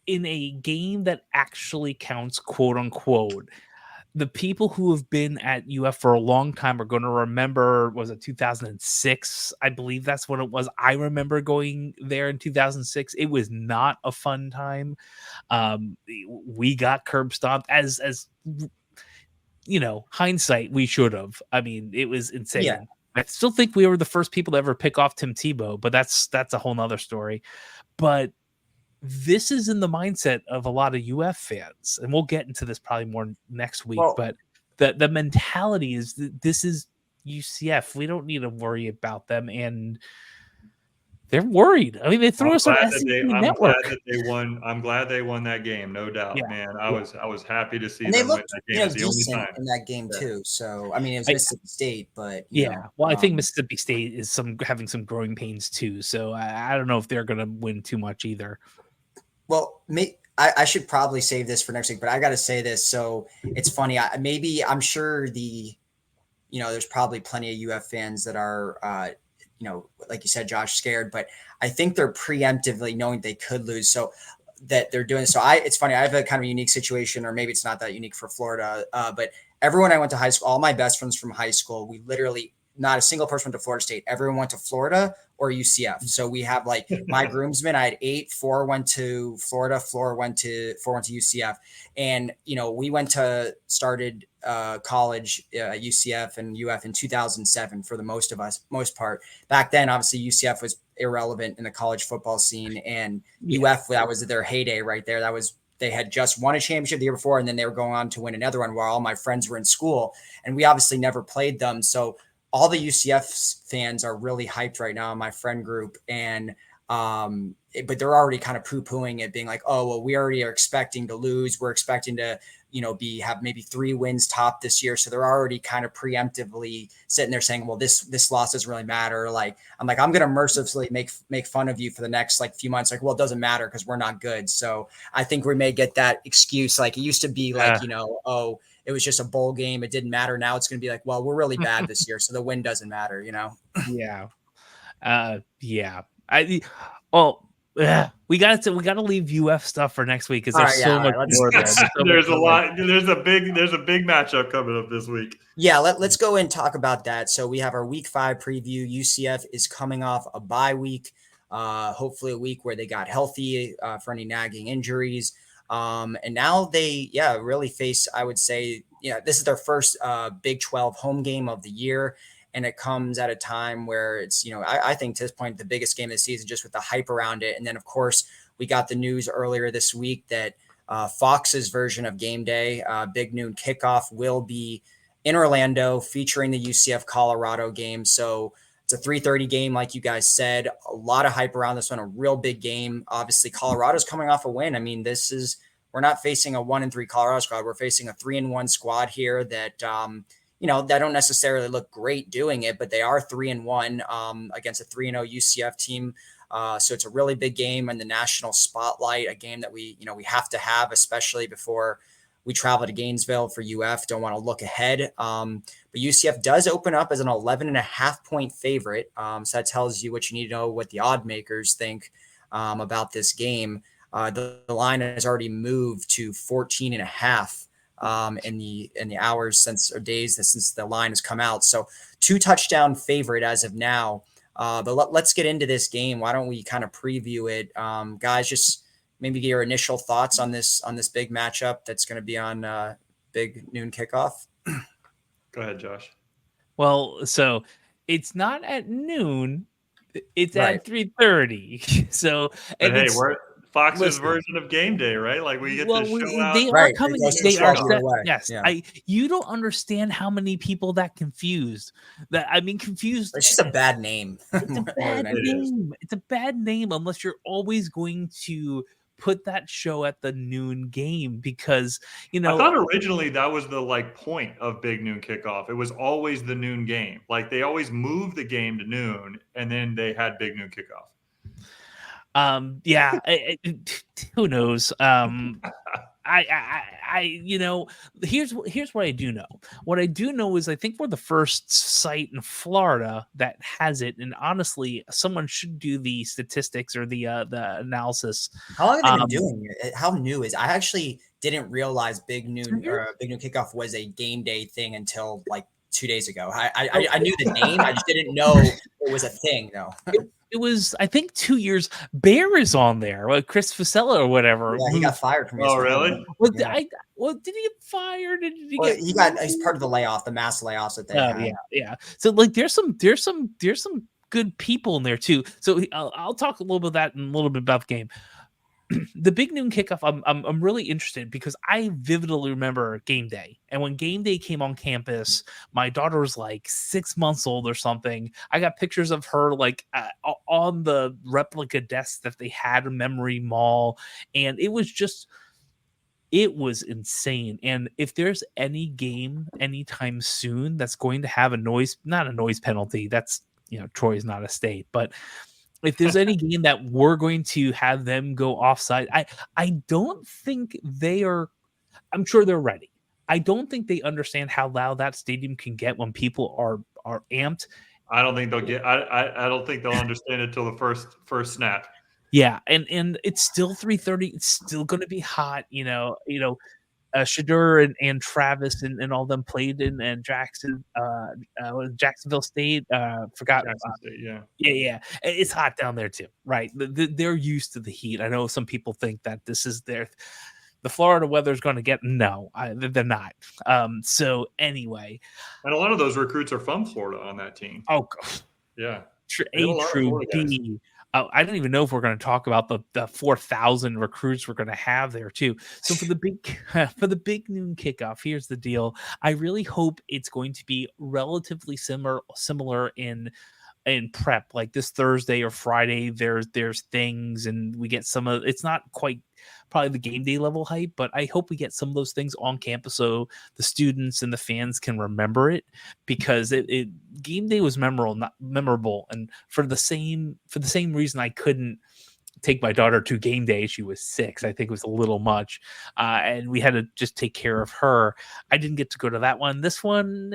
in a game that actually counts, quote unquote, the people who have been at UF for a long time are going to remember, was it 2006? I believe that's what it was. I remember going there in 2006. It was not a fun time. We got curb stomped as hindsight, we should have. It was insane. Yeah. I still think we were the first people to ever pick off Tim Tebow, but that's a whole nother story. But this is in the mindset of a lot of UF fans, and we'll get into this probably more next week. But the mentality is that this is UCF. We don't need to worry about them. And they're worried. I mean, they threw us on SEC Network. I'm glad they won that game, no doubt, man. I was happy to see and they them looked, win that game. The only time in that game too. So I mean, it was Mississippi State, but well, I think Mississippi State is having some growing pains too. So I don't know if they're going to win too much either. Well, I should probably save this for next week, but I got to say this. So it's funny. I'm sure there's probably plenty of UF fans that are, like you said, Josh, scared, but I think they're preemptively knowing they could lose. So that they're doing. So it's funny. I have a kind of unique situation, or maybe it's not that unique for Florida, but everyone I went to high school, all my best friends from high school, we literally, not a single person went to Florida State. Everyone went to Florida or UCF. So we have like my groomsmen, I had 8, 4 went to Florida, 4 went to UCF. And, we started college, UCF and UF in 2007 for the most part. Back then, obviously UCF was irrelevant in the college football scene, and UF, that was their heyday right there. They had just won a championship the year before, and then they were going on to win another one while all my friends were in school, and we obviously never played them. So all the UCF fans are really hyped right now in my friend group. And, but they're already kind of poo-pooing it, being like, oh, well, we already are expecting to lose. We're expecting to, have maybe 3 wins top this year. So they're already kind of preemptively sitting there saying, well, this loss doesn't really matter. Like, I'm going to mercilessly make fun of you for the next few months. Like, well, it doesn't matter because we're not good. So I think we may get that excuse. Like, it used to be like, oh, it was just a bowl game. It didn't matter. Now it's going to be like, well, we're really bad this year, so the win doesn't matter, Yeah. We got to leave UF stuff for next week because there's so much more there. There's a lot. There's a big matchup coming up this week. Yeah, let's go and talk about that. So we have our week 5 preview. UCF is coming off a bye week, hopefully a week where they got healthy for any nagging injuries. And now they, really face, I would say, this is their first Big 12 home game of the year. And it comes at a time where it's, I think to this point, the biggest game of the season, just with the hype around it. And then, of course, we got the news earlier this week that Fox's version of Game Day, Big Noon Kickoff, will be in Orlando featuring the UCF Colorado game. So it's a 3:30 game, like you guys said. A lot of hype around this one, a real big game. Obviously, Colorado's coming off a win. I mean, we're not facing a 1-3 Colorado squad. We're facing a 3-1 squad here that, that don't necessarily look great doing it, but they are 3-1 against a 3-0 UCF team. So it's a really big game in the national spotlight, a game that we have to have, especially before we travel to Gainesville for UF. Don't want to look ahead. But UCF does open up as an 11.5 point favorite. So that tells you what you need to know, what the odd makers think about this game. The line has already moved to 14.5 in the hours days since the line has come out. So 2 touchdown favorite as of now. But let's get into this game. Why don't we kind of preview it? Guys, just maybe get your initial thoughts on this big matchup that's going to be on Big Noon Kickoff. Go ahead, Josh. Well, so it's not at noon. It's at 3:30. So we're Fox's version of Game Day, right? Like we get to show out. They are coming. They are set. Yes. Yeah. You don't understand how many people that confused. Confused. It's just a bad name. It's a bad name. It's a bad name unless you're always going to put that show at the noon game because I thought originally that was the point of Big Noon Kickoff. It was always the noon game. Like they always moved the game to noon, and then they had Big Noon Kickoff. Who knows? Here's what I do know. What I do know is I think we're the first site in Florida that has it, and honestly, someone should do the statistics or the analysis. How long have they been doing it? How new is? I actually didn't realize Big Noon Kickoff was a game day thing until 2 days ago. I knew the name, I just didn't know it was a thing though. It was, I think, 2 years. Bear is on there, Chris Fasella or whatever. Yeah, he got fired from. Oh, really? Did he get fired? He's part of the layoff, the mass layoffs that they had. Yeah. So there's some good people in there too. So I'll talk a little bit about that and a little bit about the game. the big noon kickoff, I'm really interested because I vividly remember game day. And when game day came on campus, my daughter was like 6 months old or something. I got pictures of her like on the replica desk that they had in Memory Mall, and it was insane. And if there's any game anytime soon that's going to have not a noise penalty, that's, Troy's not a state, but if there's any game that we're going to have them go offside, I don't think I'm sure they're ready. I don't think they understand how loud that stadium can get when people are amped. I don't think I don't think they'll understand it till the first snap. Yeah, and it's still 3:30. It's still going to be hot. Shadur and Travis and all them played in Jacksonville State. Forgot. State, yeah. Yeah. It's hot down there too, right? They're used to the heat. I know some people think that this is the Florida weather's going to get. No, they're not. So anyway, and a lot of those recruits are from Florida on that team. Oh, yeah. True D. I don't even know if we're going to talk about the 4,000 recruits we're going to have there too. So for the big noon kickoff, here's the deal. I really hope it's going to be relatively similar in prep, like this Thursday or Friday. There's things, and we get some of. It's not quite probably the game day level hype, but I hope we get some of those things on campus so the students and the fans can remember it, because it game day was memorable, and for the same reason I couldn't take my daughter to game day. She was 6. I think it was a little much. And we had to just take care of her. I didn't get to go to that one. This one,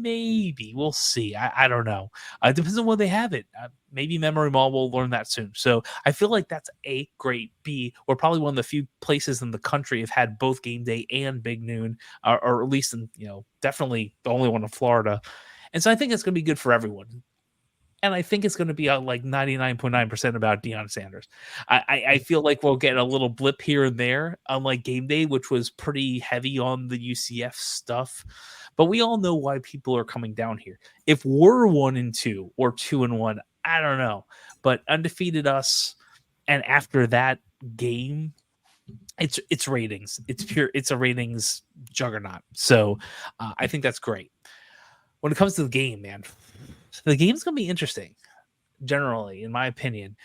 maybe. We'll see. I don't know. It depends on where they have it. Maybe Memory Mall will learn that soon. So I feel like that's A, great. B, we're probably one of the few places in the country have had both game day and big noon, or at least definitely the only one in Florida. And so I think it's going to be good for everyone. And I think it's going to be like 99.9% about Deion Sanders. I feel like we'll get a little blip here and there, unlike game day, which was pretty heavy on the UCF stuff. But we all know why people are coming down here. If we're 1-2 or 2-1, I don't know. But undefeated us, and after that game, it's ratings. It's a ratings juggernaut. So I think that's great. When it comes to the game, man, the game's going to be interesting, generally, in my opinion.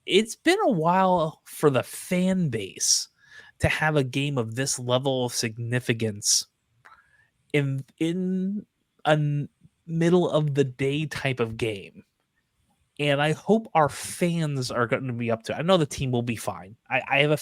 It's been a while for the fan base to have a game of this level of significance in a middle of the day type of game. And I hope our fans are going to be up to it. I know the team will be fine. I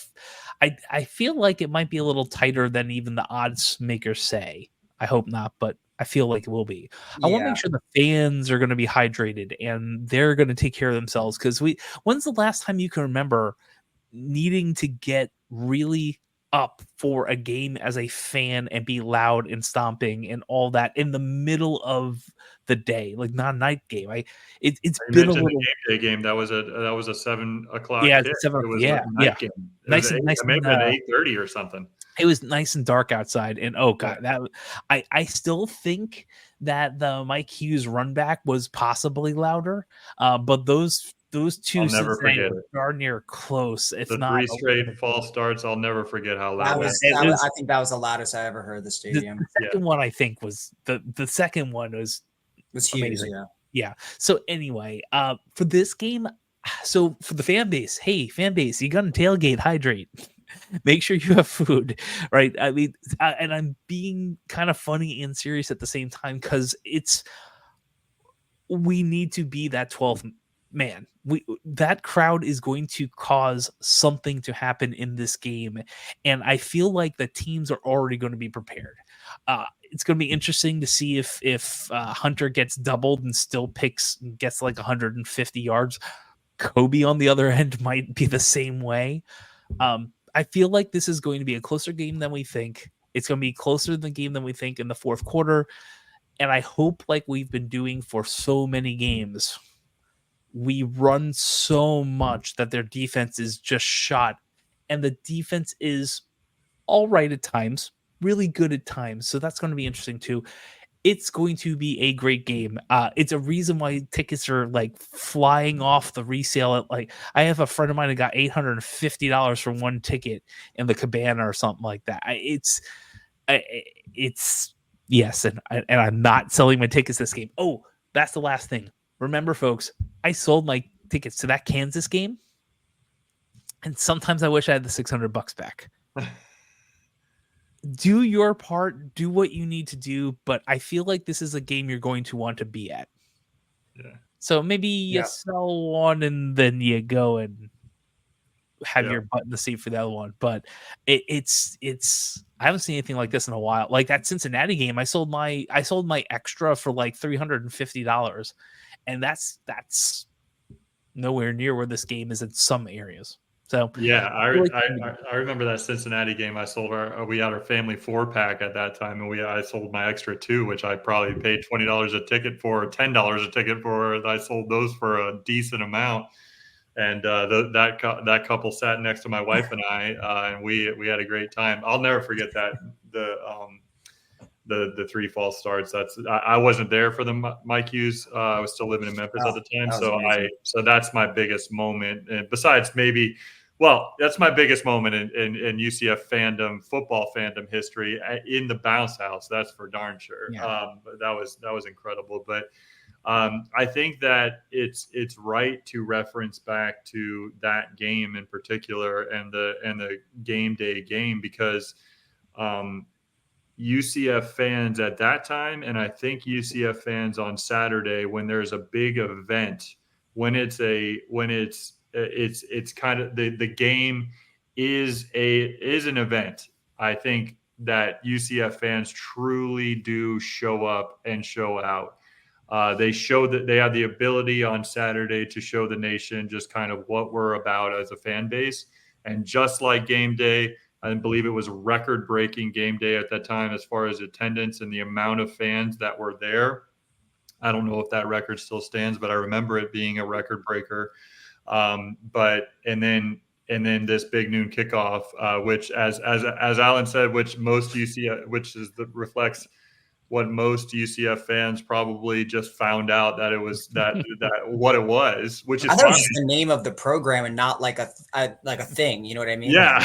feel like it might be a little tighter than even the odds makers say. I hope not, but I feel like it will be. I want to make sure the fans are going to be hydrated and they're going to take care of themselves. Because when's the last time you can remember needing to get really up for a game as a fan and be loud and stomping and all that in the middle of the day, like not a night game? It's been a little game day game. That was a 7 o'clock. Yeah, kick. 7. It was yeah, a night game. Nice and 8:30 or something. It was nice and dark outside, and oh god, I still think that the Mike Hughes run back was possibly louder, but those two I'll never forget it. Darn near close. If the not 3 straight false starts, I'll never forget how loud I think that was the loudest I ever heard the stadium. The second one, I think, was the second one was huge. Amazing. Yeah. So anyway, for this game, so for the fan base, hey fan base, you got to tailgate, hydrate. Make sure you have food, right? I mean, and I'm being kind of funny and serious at the same time, because we need to be that 12th man. That crowd is going to cause something to happen in this game, and I feel like the teams are already going to be prepared. It's going to be interesting to see if Hunter gets doubled and still gets like 150 yards. Kobe on the other end might be the same way. I feel like this is going to be a closer game than we think. It's going to be closer than the game than we think in the fourth quarter. And I hope, like we've been doing for so many games, we run so much that their defense is just shot. And the defense is all right at times, really good at times. So that's going to be interesting too. it's going to be a great game. It's a reason why tickets are like flying off the resale. At, like, I have a friend of mine who got $850 for one ticket in the Cabana or something like that. It's yes, and I'm not selling my tickets this game. Oh, that's the last thing. Remember, folks, I sold my tickets to that Kansas game, and sometimes I wish I had the $600 back. Do your part, do what you need to do, but I feel like this is a game you're going to want to be at. Yeah. So maybe you sell one and then you go and have your butt in the seat for the other one. But it's I haven't seen anything like this in a while. Like that Cincinnati game, I sold my extra for like $350, and that's nowhere near where this game is in some areas. So yeah, I remember that Cincinnati game. I sold we had our family 4-pack at that time, and I sold my extra 2, which I probably paid $20 a ticket for, or $10 a ticket for. I sold those for a decent amount, and that couple sat next to my wife and I, and we had a great time. I'll never forget that the 3 false starts. I wasn't there for the Mike Hughes. I was still living in Memphis at the time, so that's my biggest moment. And besides maybe. Well, that's my biggest moment in UCF fandom, football fandom history in the bounce house. That's for darn sure. Yeah. But that was incredible. But I think that it's right to reference back to that game in particular and the game day game, because UCF fans at that time, and I think UCF fans on Saturday, when there's a big event, when it's kind of the game is an event. I think that UCF fans truly do show up and show out. They show that they have the ability on Saturday to show the nation just kind of what we're about as a fan base. And just like game day, I believe it was a record-breaking game day at that time as far as attendance and the amount of fans that were there. I don't know if that record still stands, but I remember it being a record breaker. But then this big noon kickoff, which as Alan said, which most UCF, reflects what most UCF fans probably just found out that it was that what it was, which is I thought it was the name of the program and not like a thing. You know what I mean? Yeah.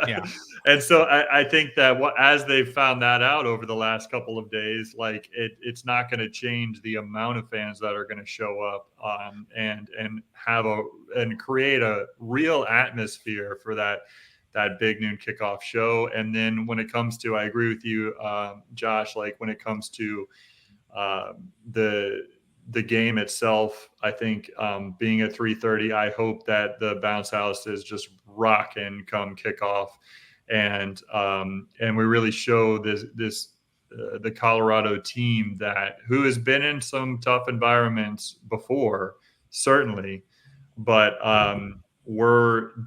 Yeah. And so I think that as they've found that out over the last couple of days, like it's not going to change the amount of fans that are going to show up and create a real atmosphere for that big noon kickoff show. And then when it comes to, I agree with you, Josh, like when it comes to the game itself, I think being at 3:30, I hope that the bounce house is just rocking come kickoff. And we really show the Colorado team who has been in some tough environments before, certainly, but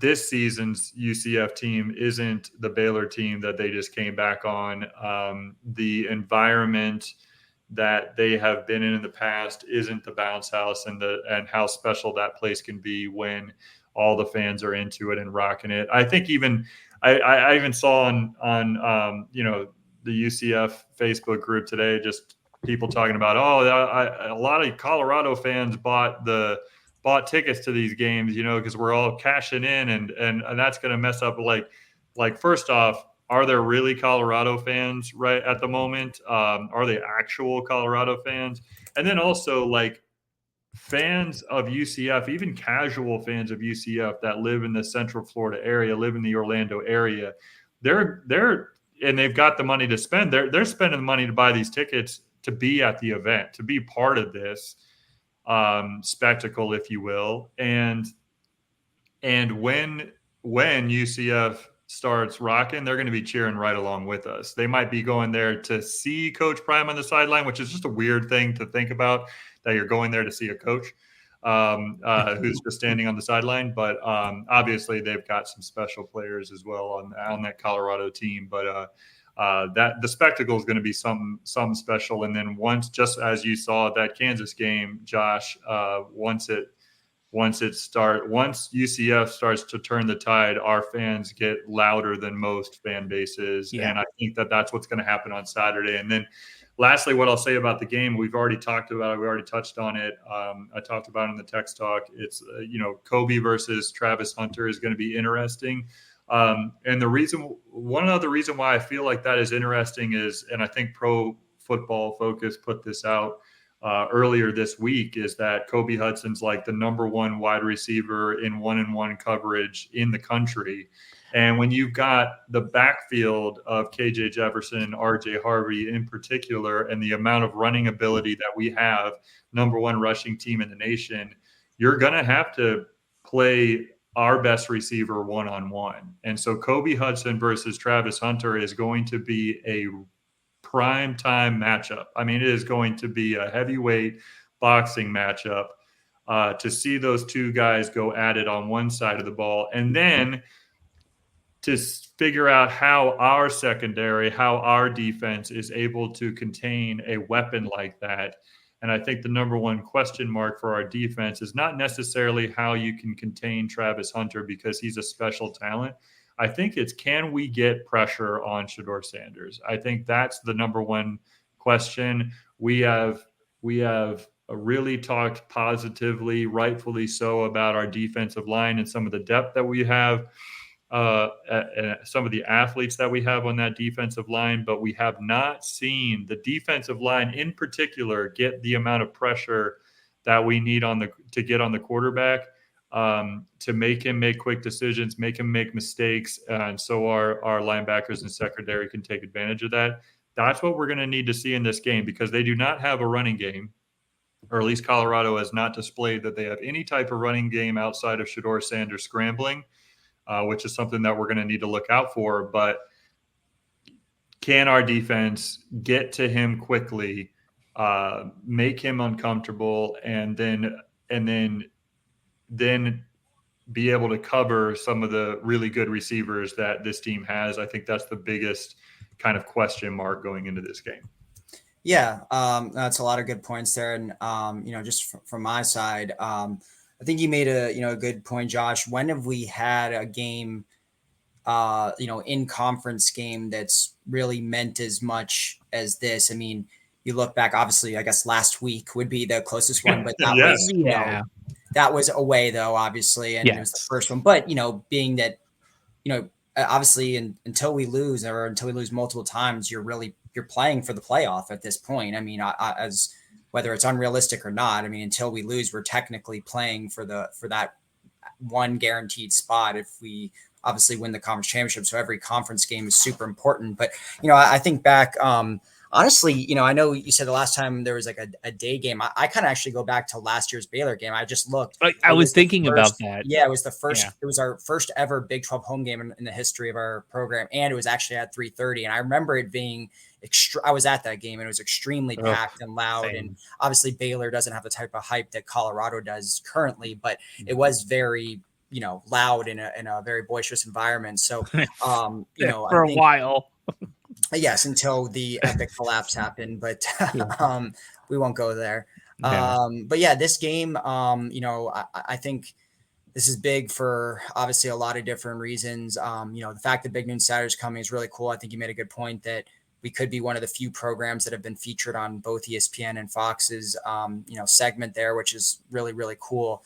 this season's UCF team isn't the Baylor team that they just came back on. The environment that they have been in the past isn't the bounce house, and how special that place can be when all the fans are into it and rocking it. I think I even saw on the UCF Facebook group today, just people talking about, a lot of Colorado fans bought tickets to these games, because we're all cashing in, and that's going to mess up. Like first off, are there really Colorado fans right at the moment? Are they actual Colorado fans? And then also like fans of UCF, even casual fans of UCF that live in the Central Florida area, live in the Orlando area, and they've got the money to spend. They're spending the money to buy these tickets to be at the event, to be part of this spectacle, if you will. And when UCF starts rocking, they're going to be cheering right along with us. They might be going there to see Coach Prime on the sideline, which is just a weird thing to think about, that you're going there to see a coach who's just standing on the sideline. But obviously they've got some special players as well on that Colorado team. But that the spectacle is going to be something special. And then just as you saw at that Kansas game, Josh, once UCF starts to turn the tide, our fans get louder than most fan bases. Yeah. And I think that that's what's going to happen on Saturday. And then lastly, what I'll say about the game, we've already talked about it. We already touched on it. I talked about it in the text talk. It's, Kobe versus Travis Hunter is going to be interesting. And one other reason why I feel like that is interesting is, and I think Pro Football Focus put this out earlier this week, is that Kobe Hudson's like the number one wide receiver in one-on-one coverage in the country. And when you've got the backfield of KJ Jefferson, RJ Harvey in particular, and the amount of running ability that we have, number one rushing team in the nation, you're going to have to play our best receiver one-on-one. And so Kobe Hudson versus Travis Hunter is going to be a prime time matchup. I mean, it is going to be a heavyweight boxing matchup to see those two guys go at it on one side of the ball. And then to figure out how our secondary, how our defense is able to contain a weapon like that. And I think the number one question mark for our defense is not necessarily how you can contain Travis Hunter because he's a special talent. I think it's, can we get pressure on Shedeur Sanders? I think that's the number one question. We have really talked positively, rightfully so, about our defensive line and some of the depth that we have. Some of the athletes that we have on that defensive line, but we have not seen the defensive line in particular get the amount of pressure that we need to get on the quarterback to make him make quick decisions, make him make mistakes, and so our linebackers and secondary can take advantage of that. That's what we're going to need to see in this game, because they do not have a running game, or at least Colorado has not displayed that they have any type of running game outside of Shedeur Sanders scrambling. Which is something that we're going to need to look out for. But can our defense get to him quickly, make him uncomfortable, and then be able to cover some of the really good receivers that this team has? I think that's the biggest kind of question mark going into this game. Yeah, that's a lot of good points there. And, just from my side, I think you made a good point, Josh. When have we had a game, in conference game that's really meant as much as this? I mean, you look back, obviously, I guess last week would be the closest one, but that was, that was away though, obviously. And it was the first one, but, being that, obviously until we lose multiple times, you're playing for the playoff at this point. I mean, as whether it's unrealistic or not, I mean, until we lose, we're technically playing for that one guaranteed spot if we obviously win the conference championship. So every conference game is super important. But, I think back, honestly, I know you said the last time there was like a day game. I kind of actually go back to last year's Baylor game. I just looked. I was thinking about that. Yeah, it was the first. Yeah. It was our first ever Big 12 home game in the history of our program, and it was actually at 3:30. And I remember it being I was at that game, and it was extremely packed and loud. Same. And obviously, Baylor doesn't have the type of hype that Colorado does currently, but it was very loud in a very boisterous environment. So, for a while. Yes, until the epic collapse happened, but we won't go there. Yeah. But yeah, this game, I think this is big for obviously a lot of different reasons. The fact that Big Noon Saturday is coming is really cool. I think you made a good point that we could be one of the few programs that have been featured on both ESPN and Fox's, segment there, which is really, really cool.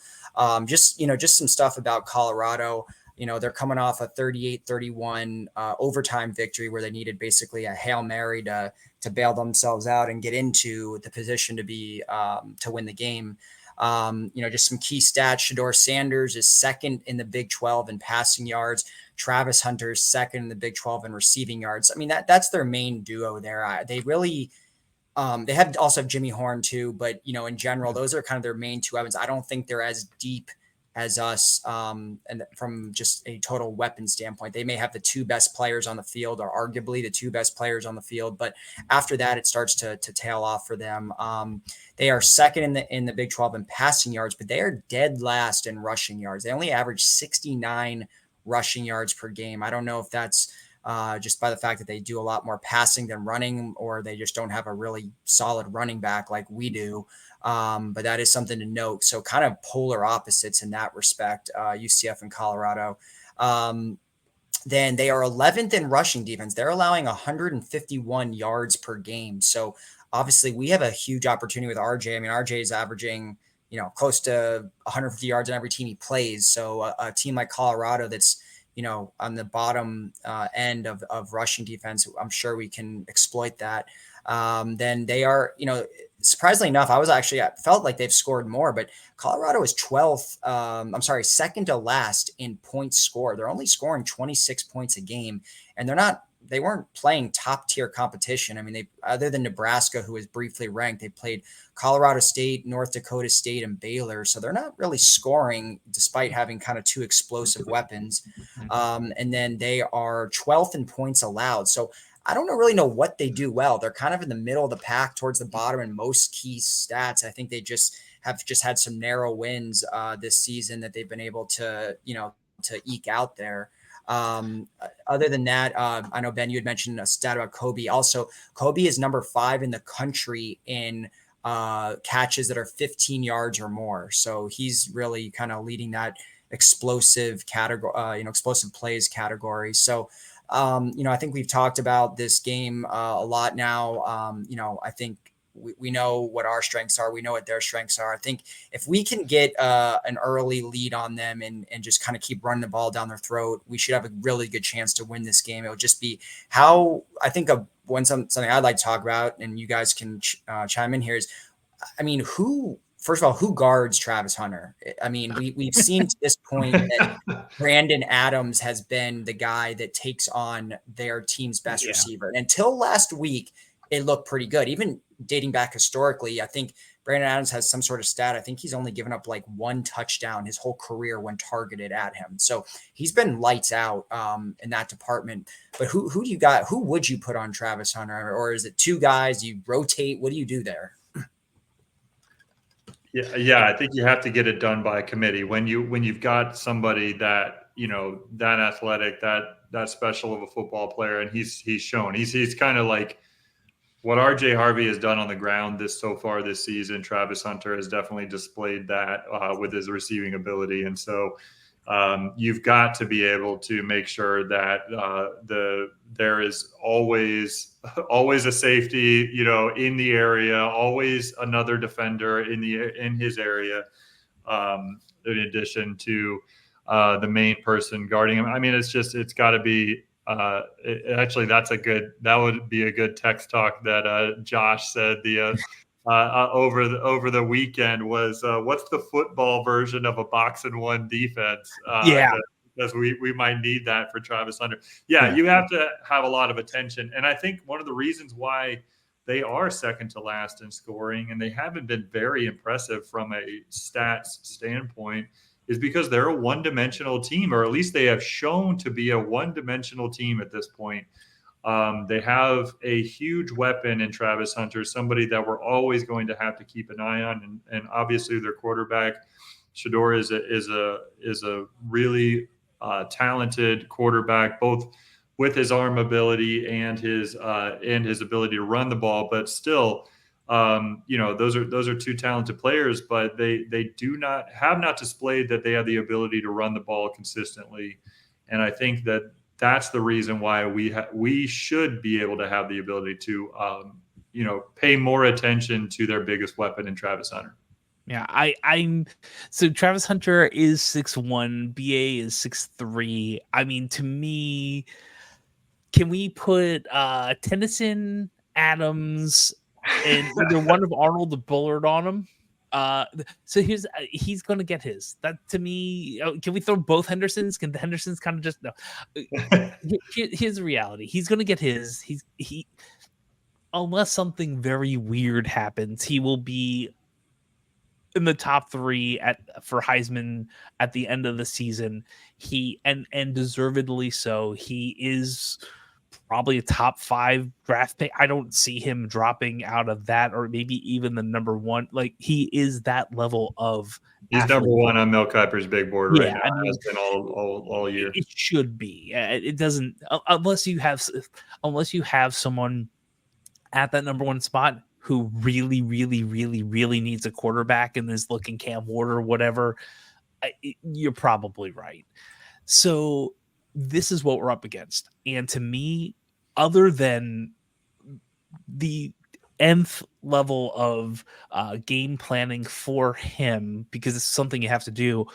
Just some stuff about Colorado. They're coming off a 38-31 overtime victory where they needed basically a Hail Mary to bail themselves out and get into the position to be to win the game. Just some key stats. Shedeur Sanders is second in the Big 12 in passing yards. Travis Hunter is second in the Big 12 in receiving yards. I mean, that's their main duo there. They really they also have Jimmy Horn too, but in general, those are kind of their main two weapons. I don't think they're as deep as us, and from just a total weapon standpoint. They may have the two best players on the field, or arguably the two best players on the field, but after that, it starts to tail off for them. They are second in the Big 12 in passing yards, but they are dead last in rushing yards. They only average 69 rushing yards per game. I don't know if that's just by the fact that they do a lot more passing than running, or they just don't have a really solid running back like we do. But that is something to note. So kind of polar opposites in that respect, UCF and Colorado. Then they are 11th in rushing defense. They're allowing 151 yards per game. So obviously we have a huge opportunity with RJ. I mean, RJ is averaging, close to 150 yards on every team he plays. So a team like Colorado that's, on the bottom end of rushing defense, I'm sure we can exploit that. Then they are, surprisingly enough, I felt like they've scored more, but Colorado is 12th. Second to last in points scored. They're only scoring 26 points a game, and they weren't playing top tier competition. I mean, other than Nebraska, who was briefly ranked, they played Colorado State, North Dakota State, and Baylor. So they're not really scoring despite having kind of two explosive weapons. And then they are 12th in points allowed. So I don't really know what they do well. They're kind of in the middle of the pack towards the bottom in most key stats. I think they have had some narrow wins this season that they've been able to eke out there. Other than that, I know, Ben, you had mentioned a stat about Kobe. Also, Kobe is number 5 in the country in catches that are 15 yards or more. So he's really kind of leading that explosive category, explosive plays category. So, I think we've talked about this game a lot now. I think we know what our strengths are. We know what their strengths are. I think if we can get an early lead on them and just kind of keep running the ball down their throat, we should have a really good chance to win this game. It would just be how I think something I'd like to talk about, and you guys can chime in here is, I mean, first of all, who guards Travis Hunter? I mean, we've seen to this point that Brandon Adams has been the guy that takes on their team's best receiver. And until last week, it looked pretty good. Even dating back historically, I think Brandon Adams has some sort of stat. I think he's only given up like 1 touchdown his whole career when targeted at him. So he's been lights out in that department. But who do you got? Who would you put on Travis Hunter? Or is it 2 guys? You rotate? What do you do there? Yeah, I think you have to get it done by committee. When you've got somebody that, that athletic, that special of a football player, and he's shown he's kind of like what RJ Harvey has done on the ground so far this season. Travis Hunter has definitely displayed that with his receiving ability, and so you've got to be able to make sure that there is always a safety, in the area, always another defender in his area, in addition to the main person guarding him. I mean, it's got to be. That would be a good text talk that Josh said over the weekend was what's the football version of a box-and-1 defense? Because we might need that for Travis Hunter. Yeah, you have to have a lot of attention. And I think one of the reasons why they are second to last in scoring and they haven't been very impressive from a stats standpoint is because they're a one-dimensional team, or at least they have shown to be a one-dimensional team at this point. They have a huge weapon in Travis Hunter, somebody that we're always going to have to keep an eye on, and obviously their quarterback Shedeur is a really talented quarterback, both with his arm ability and his ability to run the ball. But still, those are 2 talented players, but they have not displayed that they have the ability to run the ball consistently. And I think that's the reason why we should be able to have the ability to, pay more attention to their biggest weapon in Travis Hunter. Yeah, so Travis Hunter is 6'1", BA is 6'3". I mean, to me, can we put Tennyson, Adams, and either one of Arnold or Bullard on him? So he's going to get his. That to me, can we throw both Hendersons? Can the Hendersons kind of just no? Here's the reality. He's going to get his. He unless something very weird happens, he will be in the top 3 for Heisman at the end of the season. He and deservedly so. He is probably a top 5 draft pick. I don't see him dropping out of that, or maybe even the number 1. Like, he is that level of. He's athlete. Number 1 on Mel Kiper's big board right now. I mean, has been all year. It should be. It doesn't unless you have someone at that number 1 spot who really, really, really, really needs a quarterback and is looking Cam Ward or whatever. You're probably right. So this is what we're up against. And to me, other than the nth level of game planning for him, because it's something you have to do.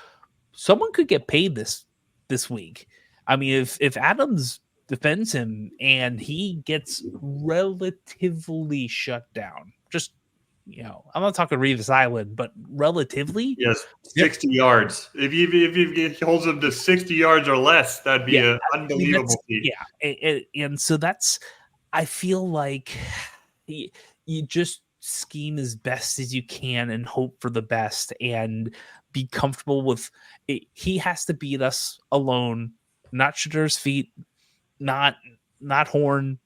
Someone could get paid this week. I mean, if Adams defends him and he gets relatively shut down, just, I'm not talking Reeves Island, but relatively. Yes, 60 yards. If he holds him to 60 yards or less, that'd be an unbelievable feat. Yeah, and so that's, I feel like you just scheme as best as you can and hope for the best and be comfortable with it. He has to beat us alone, not Shadur's feet, not Horn,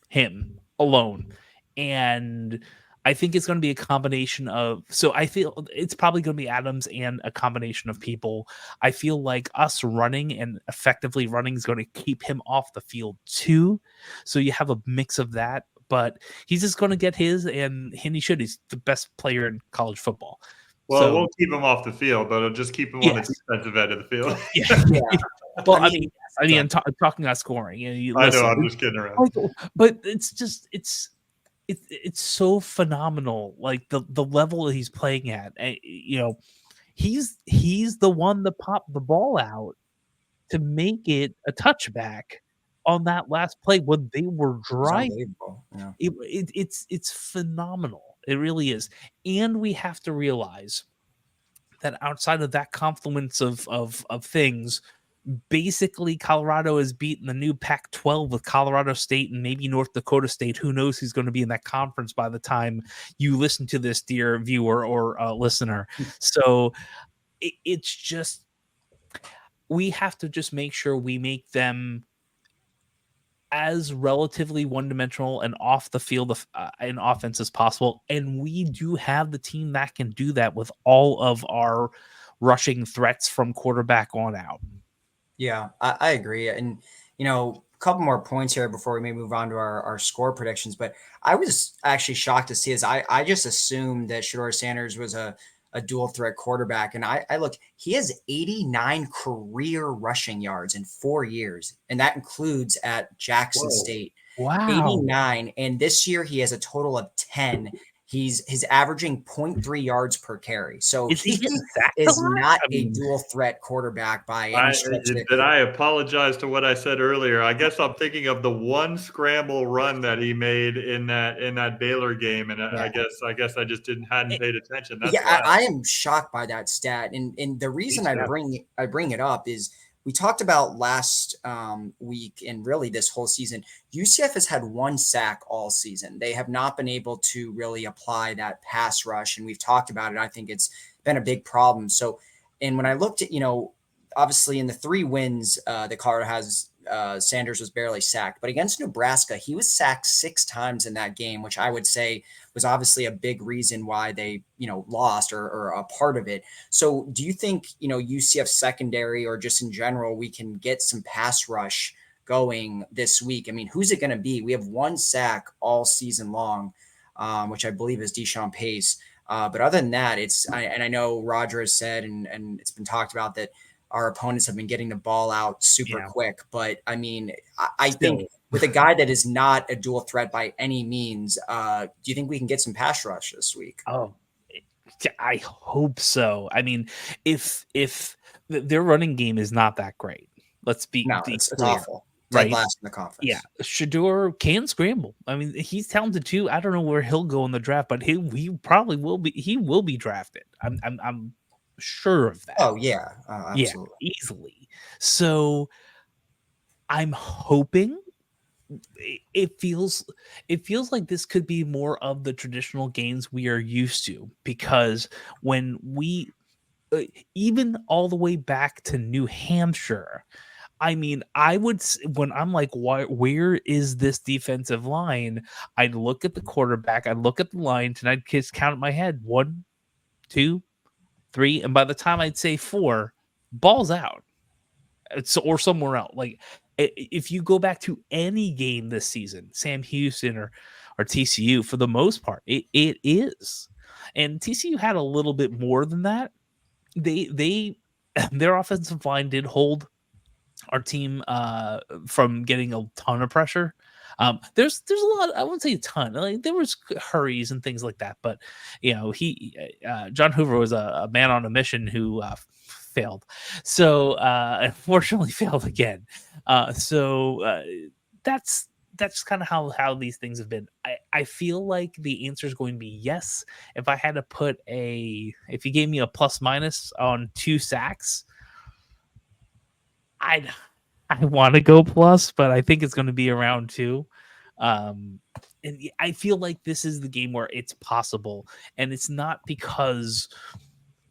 him alone. And I think it's going to be a combination of, so I feel it's probably going to be Adams and a combination of people. I feel like us running and effectively running is going to keep him off the field too. So you have a mix of that, but he's just going to get his, and he should. He's the best player in college football. Well, it won't keep him off the field, but it'll just keep him on the defensive end of the field. Yeah. Well, I mean, I'm talking about scoring. I know, I'm just kidding around. But it's just, it's so phenomenal, like the level that he's playing at. He's the one that popped the ball out to make it a touchback on that last play when they were driving. Yeah. It's phenomenal. It really is. And we have to realize that outside of that confluence of things, basically Colorado has beaten the new Pac-12 with Colorado State and maybe North Dakota State. Who knows who's going to be in that conference by the time you listen to this, dear viewer or listener. So it's just, we have to just make sure we make them as relatively one-dimensional and off the field in offense as possible. And we do have the team that can do that with all of our rushing threats from quarterback on out. Yeah, I agree. And, a couple more points here before we may move on to our score predictions. But I was actually shocked to see this. I just assumed that Shedeur Sanders was a dual threat quarterback. And I looked, he has 89 career rushing yards in 4 years. And that includes at Jackson State. Wow. 89. And this year he has a total of 10. He's averaging 0.3 yards per carry. So he is not a dual threat quarterback by any stretch. I apologize to what I said earlier. I guess I'm thinking of the one scramble run that he made in that Baylor game, and I guess I just hadn't paid attention. That's I am shocked by that stat, and the reason I bring it up is we talked about last week and really this whole season. UCF has had one sack all season. They have not been able to really apply that pass rush, and we've talked about it. I think it's been a big problem. So, and when I looked at, obviously in the 3 wins that Colorado has, Sanders was barely sacked, but against Nebraska, he was sacked 6 times in that game, which I would say was obviously a big reason why they, lost or a part of it. So do you think, UCF secondary or just in general, we can get some pass rush going this week? I mean, who's it going to be? We have 1 sack all season long, which I believe is Deshaun Pace. But other than that, and I know Roger has said, and it's been talked about that our opponents have been getting the ball out super quick. But I mean, I think with a guy that is not a dual threat by any means, do you think we can get some pass rush this week? Oh, I hope so. I mean, if their running game is not that great, let's be it's clear. awful. Right, last in the conference. Yeah, Shedeur can scramble. I mean, he's talented too. I don't know where he'll go in the draft, but he probably will be. He will be drafted. I'm sure of that. Oh yeah, absolutely, yeah, easily. So I'm hoping it feels like this could be more of the traditional games we are used to, because when we even all the way back to New Hampshire, I mean, when I'm like, where is this defensive line? I'd look at the quarterback, I'd look at the lines, and I'd just count in my head 1, 2, 3, and by the time I'd say 4, ball's out. Or somewhere else. Like, if you go back to any game this season, Sam Houston or TCU, for the most part, it is. And TCU had a little bit more than that. Their offensive line did hold our team from getting a ton of pressure. There's a lot. I wouldn't say a ton. Like there was hurries and things like that, but John HOF'er was a man on a mission who failed. So unfortunately failed again. That's kind of how these things have been. I feel like the answer is going to be yes. If I had to if you gave me a plus minus on 2 sacks, I want to go plus, but I think it's going to be around 2. And I feel like this is the game where it's possible, and it's not because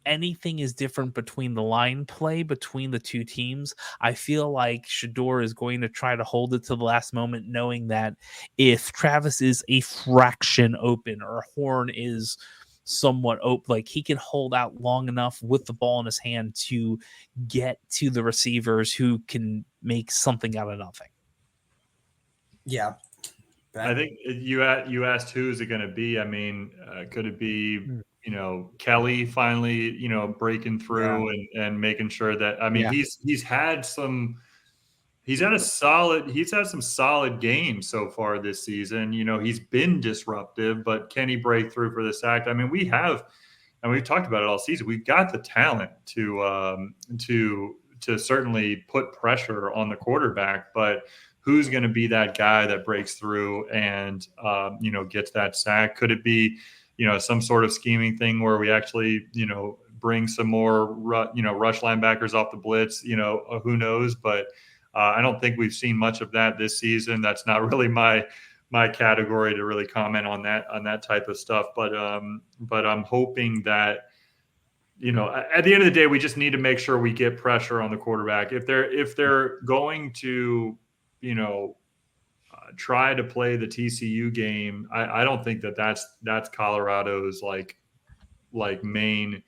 anything is different between the line play between the two teams. I feel like Shedeur is going to try to hold it to the last moment, knowing that if Travis is a fraction open or Horn is somewhat open, like he can hold out long enough with the ball in his hand to get to the receivers who can make something out of nothing. Yeah. I think you asked who is it going to be? I mean, could it be, Kelly finally, breaking through and making sure that, I mean, he's had some solid games so far this season. He's been disruptive, but can he break through for the sack? I mean, we've talked about it all season. We've got the talent to certainly put pressure on the quarterback, but who's going to be that guy that breaks through and, gets that sack? Could it be, some sort of scheming thing where we actually, bring some more, rush linebackers off the blitz? Who knows? But I don't think we've seen much of that this season. That's not really my category to really comment on that type of stuff. But I'm hoping that, at the end of the day, we just need to make sure we get pressure on the quarterback. If they're going to, try to play the TCU game, I don't think that's Colorado's like main,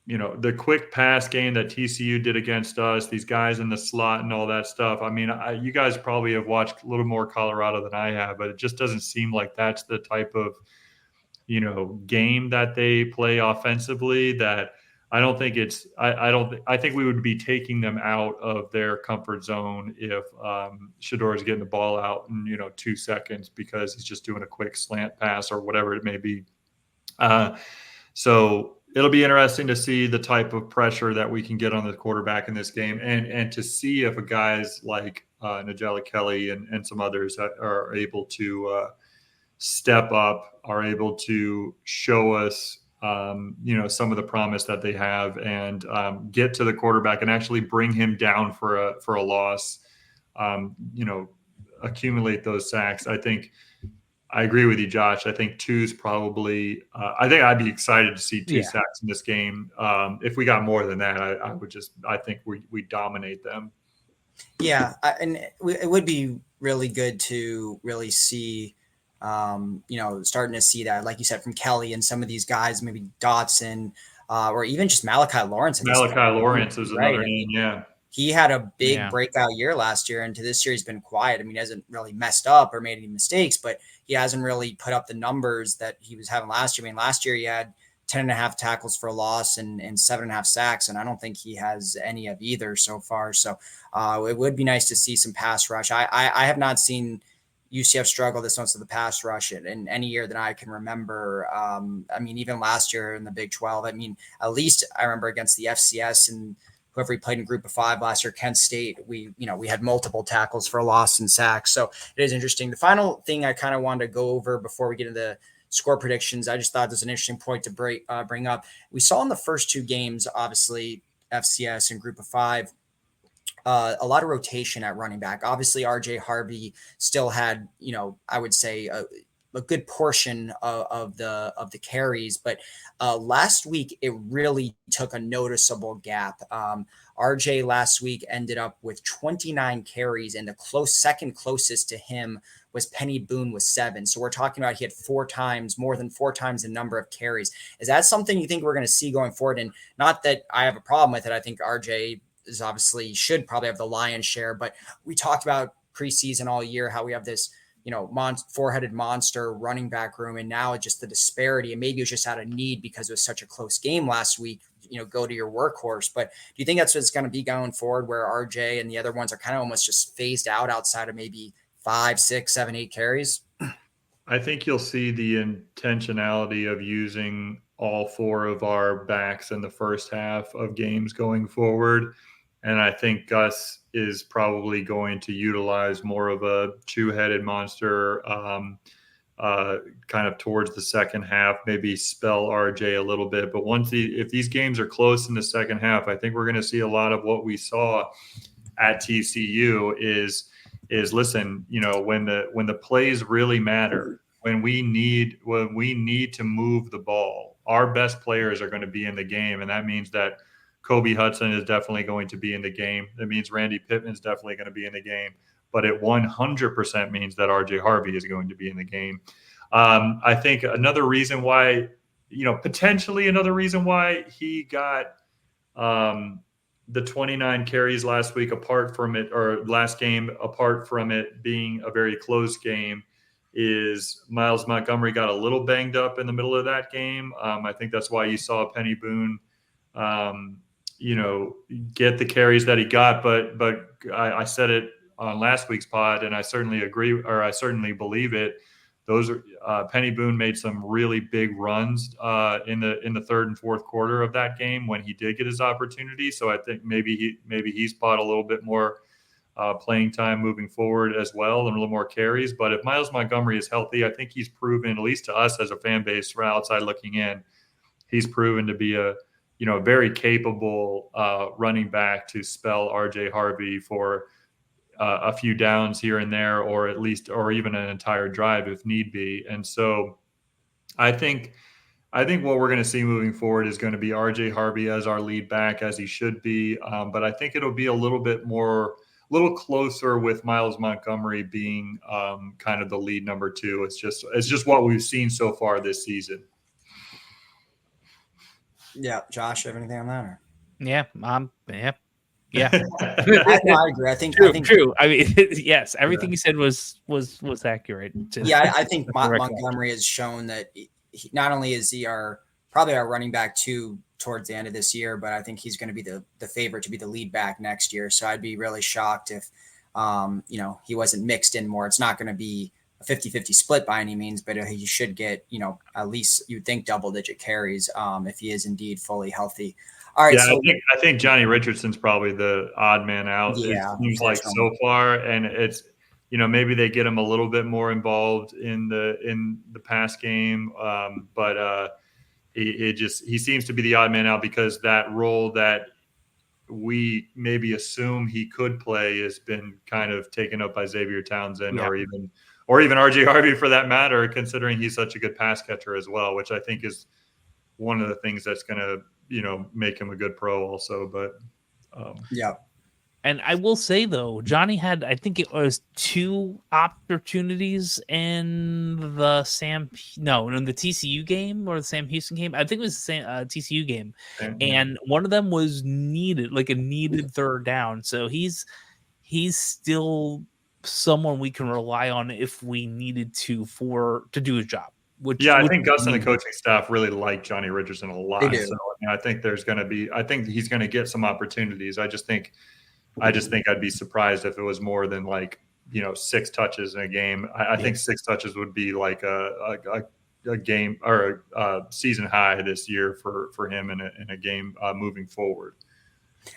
the quick pass game that TCU did against us, these guys in the slot and all that stuff. I mean, you guys probably have watched a little more Colorado than I have, but it just doesn't seem like that's the type of, game that they play offensively. That I don't think it's. I think we would be taking them out of their comfort zone if Shedeur is getting the ball out in 2 seconds because he's just doing a quick slant pass or whatever it may be. So it'll be interesting to see the type of pressure that we can get on the quarterback in this game, and to see if guys like Nigella Kelly and some others are able to step up, are able to show us some of the promise that they have, and get to the quarterback and actually bring him down for a loss, accumulate those sacks. I agree with you, Josh. I think 2's probably I think I'd be excited to see 2 sacks in this game. If we got more than that, I think we dominate them. Yeah. And it would be really good to really see, starting to see that, like you said, from Kelly and some of these guys, maybe Dotson, or even just Malachi Lawrence. Lawrence is another name. Yeah. He had a big breakout year last year, and to this year he's been quiet. I mean, he hasn't really messed up or made any mistakes, but he hasn't really put up the numbers that he was having last year. I mean, last year he had 10.5 tackles for a loss and 7.5 sacks, and I don't think he has any of either so far. So it would be nice to see some pass rush. I have not seen UCF struggle this much with the pass rush in any year that I can remember. I mean, even last year in the Big 12, I mean, at least I remember against the FCS and whoever he played in Group of 5 last year, Kent State, we had multiple tackles for a loss and sacks. So it is interesting. The final thing I kind of wanted to go over before we get into the score predictions, I just thought this was an interesting point to bring up. We saw in the first 2 games, obviously FCS and Group of 5, a lot of rotation at running back. Obviously, RJ Harvey still had, I would say a good portion of the carries, but last week it really took a noticeable gap. RJ last week ended up with 29 carries, and the second closest to him was Penny Boone with 7. So we're talking about he had more than 4 times the number of carries. Is that something you think we're going to see going forward? And not that I have a problem with it. I think RJ is obviously should probably have the lion's share, but we talked about preseason all year, how we have this, four-headed monster running back room. And now just the disparity, and maybe it was just out of need because it was such a close game last week, go to your workhorse. But do you think that's what it's going to be going forward, where RJ and the other ones are kind of almost just phased out outside of maybe 5, 6, 7, 8 carries. I think you'll see the intentionality of using all 4 of our backs in the first half of games going forward. And I think Gus is probably going to utilize more of a two-headed monster kind of towards the second half, maybe spell RJ a little bit. But if these games are close in the second half, I think we're going to see a lot of what we saw at TCU is listen, when the plays really matter, when we need to move the ball, our best players are going to be in the game. And that means that Kobe Hudson is definitely going to be in the game. That means Randy Pittman is definitely going to be in the game. But it 100% means that RJ Harvey is going to be in the game. I think another reason why, potentially another reason why he got the 29 carries last week, apart from it being a very close game, is Miles Montgomery got a little banged up in the middle of that game. I think that's why you saw Penny Boone, get the carries that he got. But I said it on last week's pod, and I certainly agree, or I certainly believe it. Those are Penny Boone made some really big runs in the third and fourth quarter of that game when he did get his opportunity. So I think maybe he's bought a little bit more playing time moving forward as well, and a little more carries. But if Miles Montgomery is healthy, I think he's proven, at least to us as a fan base from outside looking in, he's proven to be a very capable running back to spell RJ Harvey for a few downs here and there, or even an entire drive if need be. And so I think what we're going to see moving forward is going to be RJ Harvey as our lead back, as he should be. But I think it'll be a little closer with Miles Montgomery being kind of the lead number 2. It's just what we've seen so far this season. Yeah. Josh, have anything on that? Or? Yeah. Yeah. I agree. I think true. I mean, yes, everything you said was accurate. I think Montgomery has shown that not only is he probably our running back 2 towards the end of this year, but I think he's going to be the favorite to be the lead back next year. So I'd be really shocked if he wasn't mixed in more. It's not going to be a 50-50 split by any means, but he should get at least you'd think double-digit carries if he is indeed fully healthy. All right, yeah, I think Johnny Richardson's probably the odd man out. Yeah, it seems like so far, and it's maybe they get him a little bit more involved in the pass game, but he seems to be the odd man out because that role that we maybe assume he could play has been kind of taken up by Xavier Townsend, or even RJ Harvey for that matter, considering he's such a good pass catcher as well, which I think is one of the things that's going to make him a good pro also. But yeah. And I will say though, Johnny had, I think it was 2 opportunities in the TCU game or the Sam Houston game. I think it was the same TCU game, and one of them was needed, like a needed third down. So he's still someone we can rely on if we needed to do his job. I think Gus and the coaching staff really like Johnny Richardson a lot. They do. So I think I think he's going to get some opportunities. I just think I'd be surprised if it was more than 6 touches in a game. I think 6 touches would be like a game or a season high this year for him in a game moving forward.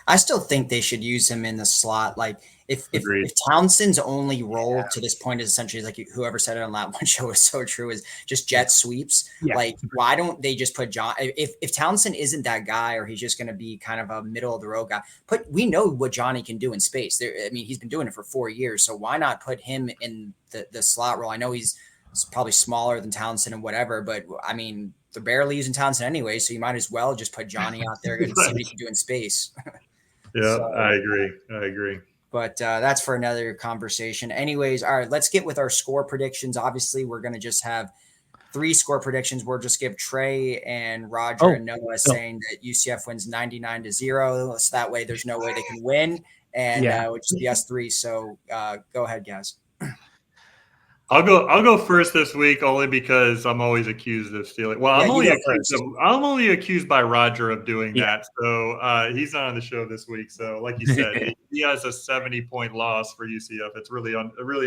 I still think they should use him in the slot. Like if Townsend's only role to this point is essentially like whoever said it on that one show is so true is just jet sweeps. Yeah. Like why don't they just put John? If Townsend isn't that guy, or he's just going to be kind of a middle of the road guy, we know what Johnny can do in space. He's been doing it for 4 years, so why not put him in the slot role? I know he's probably smaller than Townsend and whatever, but I mean, they're barely using Townsend anyway, so you might as well just put Johnny out there and see what he can do in space. Yeah, so, I agree. But that's for another conversation. Anyways, all right, let's get with our score predictions. Obviously, we're going to just have 3 score predictions. We'll just give Trey and Roger and Noah saying that UCF wins 99-0. So that way there's no way they can win. And it would just be us 3. So go ahead, guys. I'll go first this week only because I'm always accused of stealing. Well, Yeah, I'm only accused by Roger of doing Yeah. that. So he's not on the show this week. So like you said, he has a 70-point loss for UCF. It's really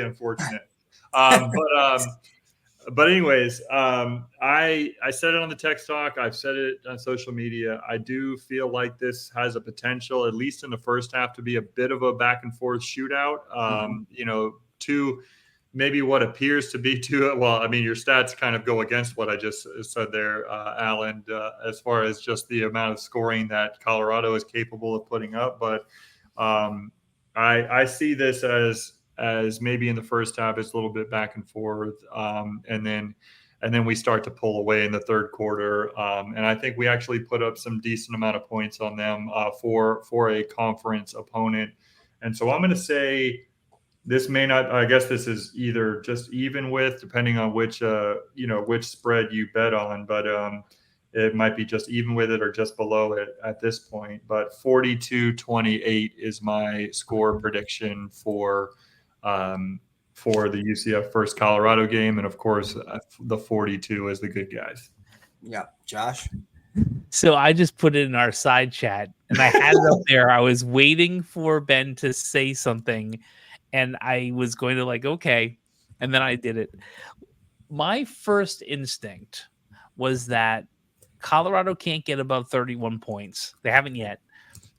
unfortunate. But anyways, I said it on the text talk. I've said it on social media. I do feel like this has a potential, at least in the first half, to be a bit of a back and forth shootout. To maybe what appears to be well, I mean, your stats kind of go against what I just said there, Alan, as far as just the amount of scoring that Colorado is capable of putting up. But I see this as maybe in the first half it's a little bit back and forth, and then we start to pull away in the third quarter, and I think we actually put up some decent amount of points on them for a conference opponent. And so I'm going to say this may not. I guess this is either just even with, depending on which spread you bet on, but it might be just even with it or just below it at this point. But 42-28 is my score prediction for the UCF first Colorado game. And of course, the 42 is the good guys. Yeah. Josh? So I just put it in our side chat and I had it up there. I was waiting for Ben to say something and I was going to okay. And then I did it. My first instinct was that Colorado can't get above 31 points. They haven't yet.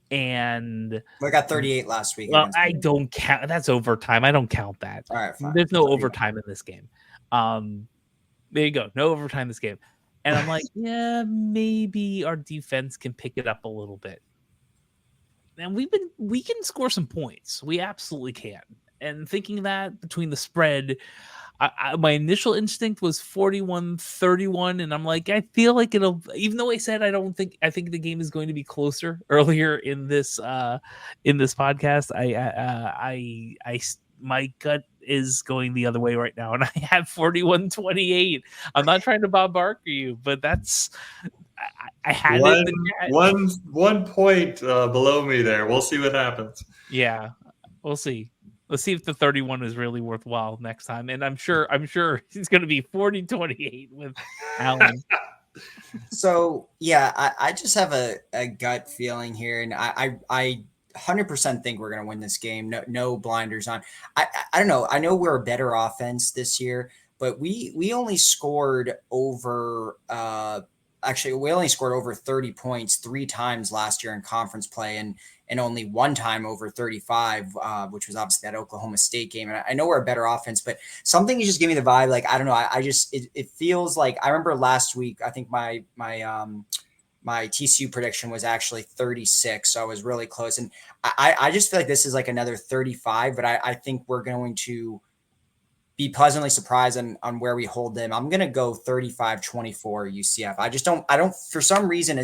And we got 38 last week. Well, I don't count. That's overtime. I don't count that. All right, fine. There's no overtime in this game. There you go. No overtime in this game. And I'm like, yeah, maybe our defense can pick it up a little bit. And we can score some points. We absolutely can. And thinking that between the spread, my initial instinct was 41-31, and I'm like, I feel like it'll. Even though I said I think the game is going to be closer earlier in this podcast. My gut is going the other way right now, and I have 41-28. I'm not trying to Bob Barker you, but that's. I had one point below me there. We'll see what happens. Yeah, we'll see. Let's see if the 31 is really worthwhile next time. And I'm sure it's going to be 40-28 with Alan. So, yeah, I just have a gut feeling here. And I 100% think we're going to win this game. No blinders on. I don't know. I know we're a better offense this year, but we only scored over we only scored over 30 points 3 times last year in conference play and only 1 time over 35, which was obviously that Oklahoma State game. And I know we're a better offense, but something is just giving me the vibe. I don't know. It feels like I remember last week, I think my TCU prediction was actually 36. So I was really close. And I just feel like this is like another 35, but I think we're going to be pleasantly surprised on where we hold them. I'm going to go 35-24 UCF. I don't, for some reason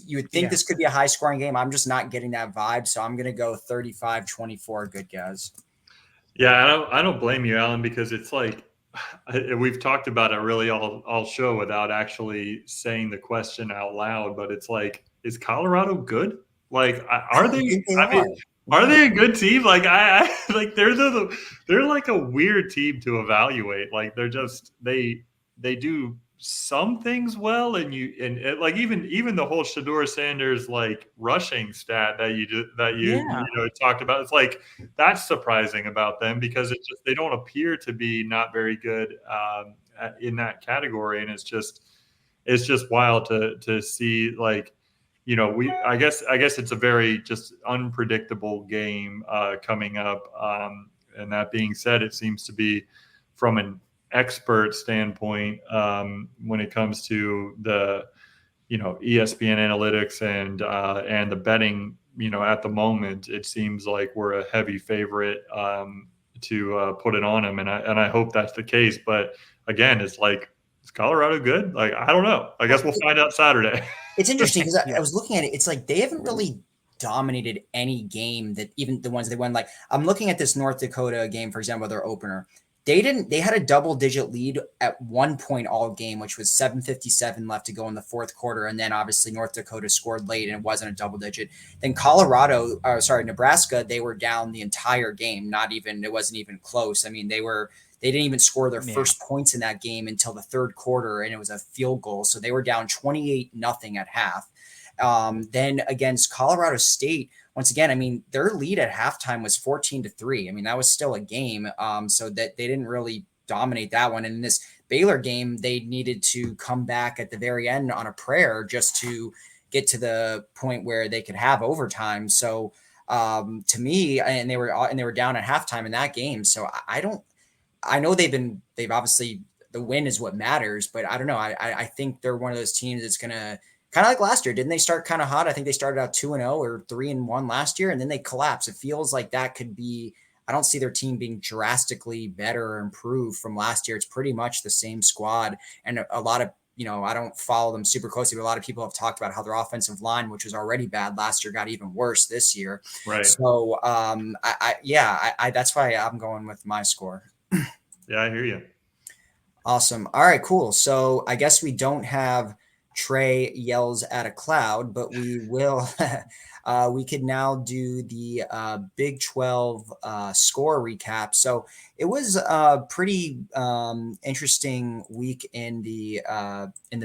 you would think this could be a high scoring game. I'm just not getting that vibe. So I'm going to go 35-24. Good guys. Yeah. I don't blame you, Alan, because it's like, we've talked about it really all show without actually saying the question out loud, but it's like, is Colorado good? Like, are they? Are they a good team? Like they're like a weird team to evaluate. Like they're just they do some things well, and like even the whole Shedeur Sanders like rushing stat that you talked about. It's like that's surprising about them because it's just they don't appear to be not very good in that category, and it's just wild to see like. I guess it's a very just unpredictable game coming up. And that being said, it seems to be from an expert standpoint when it comes to the, ESPN analytics and the betting, at the moment, it seems like we're a heavy favorite to put it on them. And I hope that's the case. But again, it's like, is Colorado good? Like, I don't know. I guess we'll find out Saturday. It's interesting because I was looking at it. It's like they haven't really dominated any game that even the ones they won. Like I'm looking at this North Dakota game, for example, their opener. They had a double-digit lead at one point all game, which was 7:57 left to go in the fourth quarter. And then obviously North Dakota scored late and it wasn't a double-digit. Then Nebraska, they were down the entire game. It wasn't even close. I mean, they were they didn't even score their Yeah. first points in that game until the third quarter, and it was a field goal. So they were down 28-0 at half. Then against Colorado State, once again, I mean, their lead at halftime was 14-3. I mean, that was still a game. So that they didn't really dominate that one. And in this Baylor game, they needed to come back at the very end on a prayer just to get to the point where they could have overtime. So to me, and they were down at halftime in that game. So I know they've obviously, the win is what matters, but I don't know. I think they're one of those teams that's going to, kind of like last year. Didn't they start kind of hot? I think they started out 2-0 or 3-1 last year, and then they collapsed. It feels like that could be, I don't see their team being drastically better or improved from last year. It's pretty much the same squad. And a lot of, I don't follow them super closely, but a lot of people have talked about how their offensive line, which was already bad last year, got even worse this year. Right. So that's why I'm going with my score. Yeah, I hear you. Awesome. All right, cool. So I guess we don't have Trey yells at a cloud, but we will. We could now do the Big 12 score recap. So it was a pretty interesting week in the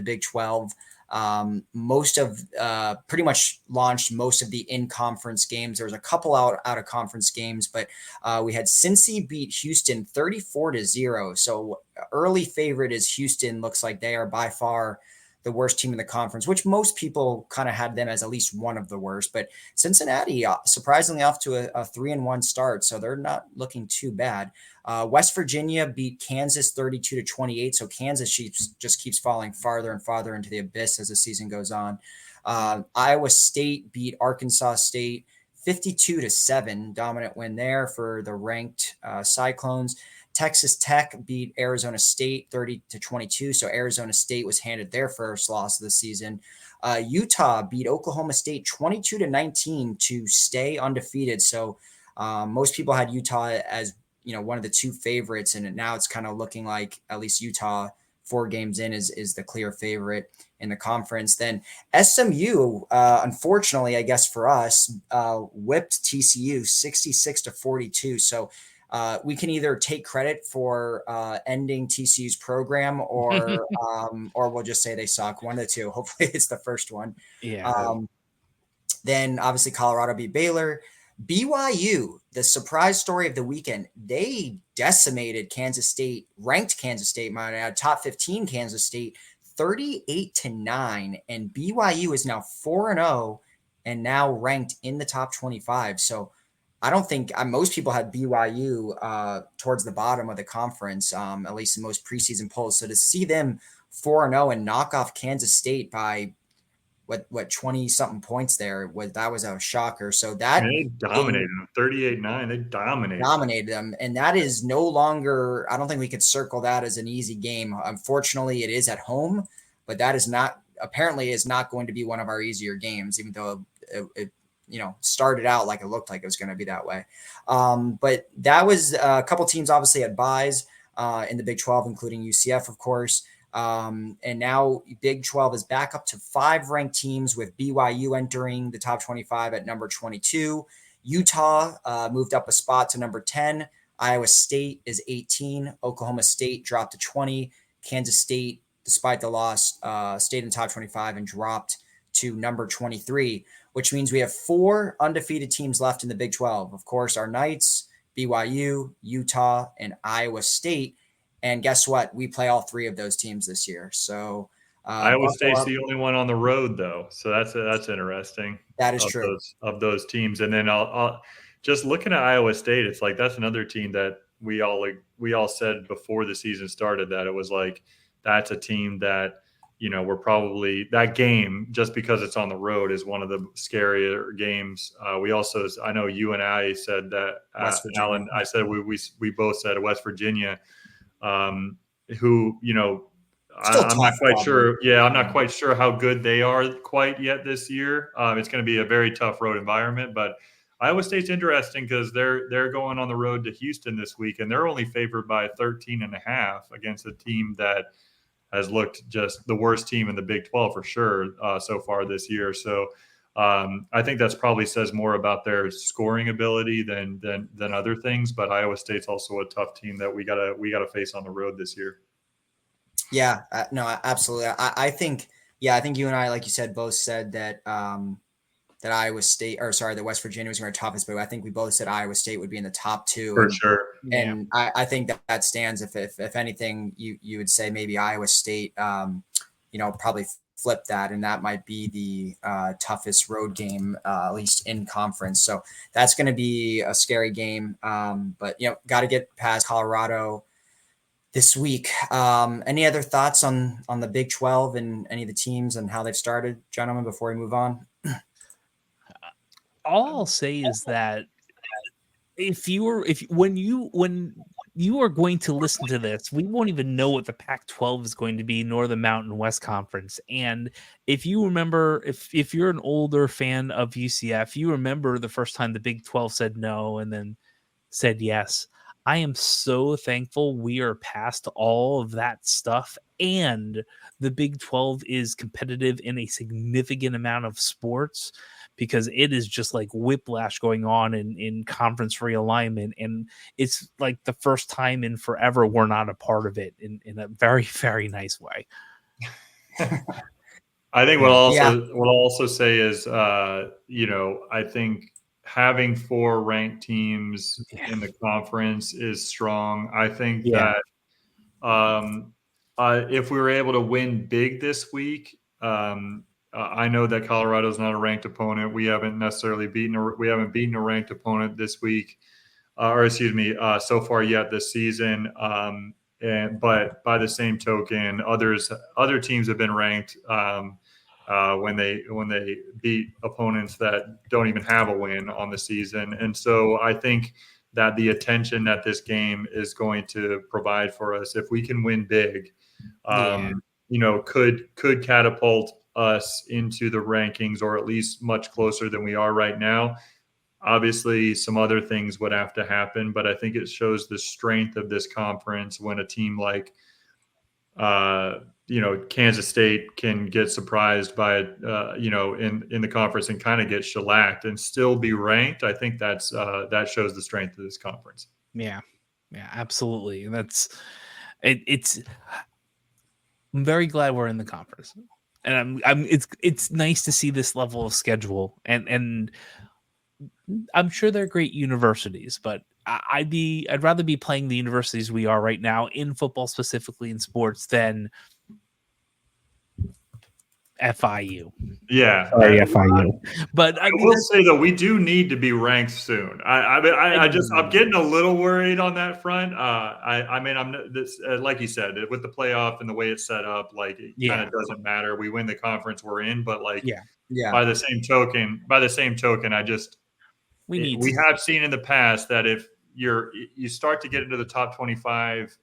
Big 12. Pretty much launched most of the in-conference games. There was a couple out of conference games, but we had Cincy beat Houston 34-0. So early favorite is Houston. Looks like they are by far the worst team in the conference, which most people kind of had them as at least one of the worst. But Cincinnati, surprisingly, off to a 3-1 start, so they're not looking too bad. West Virginia beat Kansas 32-28, so Kansas just keeps falling farther and farther into the abyss as the season goes on. Iowa State beat Arkansas State 52-7, dominant win there for the ranked Cyclones. Texas Tech beat Arizona State 30-22. So Arizona State was handed their first loss of the season. Utah beat Oklahoma State 22-19 to stay undefeated. So most people had Utah as, one of the two favorites. And now it's kind of looking like at least Utah 4 games in is the clear favorite in the conference. Then SMU, unfortunately, I guess for us, whipped TCU 66-42. So we can either take credit for ending TCU's program or we'll just say they suck. One of the two. Hopefully it's the first one. Yeah. Then obviously Colorado beat Baylor. BYU, the surprise story of the weekend, they decimated Kansas State, ranked Kansas State, might add, top 15 Kansas State, 38-9. And BYU is now 4-0 and now ranked in the top 25. So I don't think most people had BYU towards the bottom of the conference, at least in most preseason polls. So to see them 4-0 and knock off Kansas State by what 20 something points there was a shocker. So that they dominated them 38-9. They dominated them. And that is no longer, I don't think we could circle that as an easy game. Unfortunately, it is at home, but that is not going to be one of our easier games, even though it started out like it looked like it was going to be that way. But that was a couple teams obviously had buys in the Big 12, including UCF, of course. And now Big 12 is back up to 5 ranked teams, with BYU entering the top 25 at number 22. Utah moved up a spot to number 10. Iowa State is 18. Oklahoma State dropped to 20. Kansas State, despite the loss, stayed in the top 25 and dropped to number 23, which means we have 4 undefeated teams left in the Big 12. Of course, our Knights, BYU, Utah, and Iowa State. And guess what? We play all 3 of those teams this year. So Iowa State's the only one on the road, though. So that's interesting. That is true. Of those teams. And then I'll just looking at Iowa State, it's like that's another team that we all said before the season started that it was like that's a team that we're probably, that game, just because it's on the road, is one of the scarier games. We also, I know you and I said that, Alan, I said we both said West Virginia, who, I'm not quite sure. Yeah, I'm not quite sure how good they are quite yet this year. It's going to be a very tough road environment, but Iowa State's interesting because they're going on the road to Houston this week, and they're only favored by 13.5 against a team that has looked just the worst team in the Big 12 for sure so far this year. So I think that's probably says more about their scoring ability than other things. But Iowa State's also a tough team that we gotta face on the road this year. Yeah, no, absolutely. I think you and I, like you said, both said that that Iowa State, or sorry, that West Virginia was going to top us, but I think we both said Iowa State would be in the top two. For sure. And I think that stands. If anything, you would say maybe Iowa State, probably flip that, and that might be the toughest road game, at least in conference. So that's going to be a scary game. But got to get past Colorado this week. Any other thoughts on the Big 12 and any of the teams and how they've started, gentlemen, before we move on? All I'll say is that when you are going to listen to this, we won't even know what the Pac-12 is going to be, nor the Mountain West Conference. And if you remember, if you're an older fan of UCF, you remember the first time the Big 12 said no and then said yes. I am so thankful we are past all of that stuff, and the Big 12 is competitive in a significant amount of sports, because it is just like whiplash going on in conference realignment. And it's like the first time in forever we're not a part of it in a very, very nice way. I think what I'll also say is, I think having 4 ranked teams in the conference is strong. I think that if we were able to win big this week, I know that Colorado's not a ranked opponent. We haven't necessarily beaten a ranked opponent this week, so far yet this season. But by the same token, other teams have been ranked when they beat opponents that don't even have a win on the season. And so I think that the attention that this game is going to provide for us, if we can win big, could catapult us into the rankings, or at least much closer than we are right now. Obviously, some other things would have to happen, but I think it shows the strength of this conference when a team like Kansas State can get surprised by in the conference and kind of get shellacked and still be ranked. I think that shows the strength of this conference. Yeah, absolutely. It's I'm very glad we're in the conference, and it's nice to see this level of schedule, and I'm sure they're great universities, but I'd rather be playing the universities we are right now in football, specifically in sports, than FIU. Yeah, sorry, FIU. But I will say though, we do need to be ranked soon. I'm getting a little worried on that front. Like you said, with the playoff and the way it's set up, like it kind of doesn't matter. We win the conference we're in, but by the same token, we have seen in the past that if you start to get into the top 25,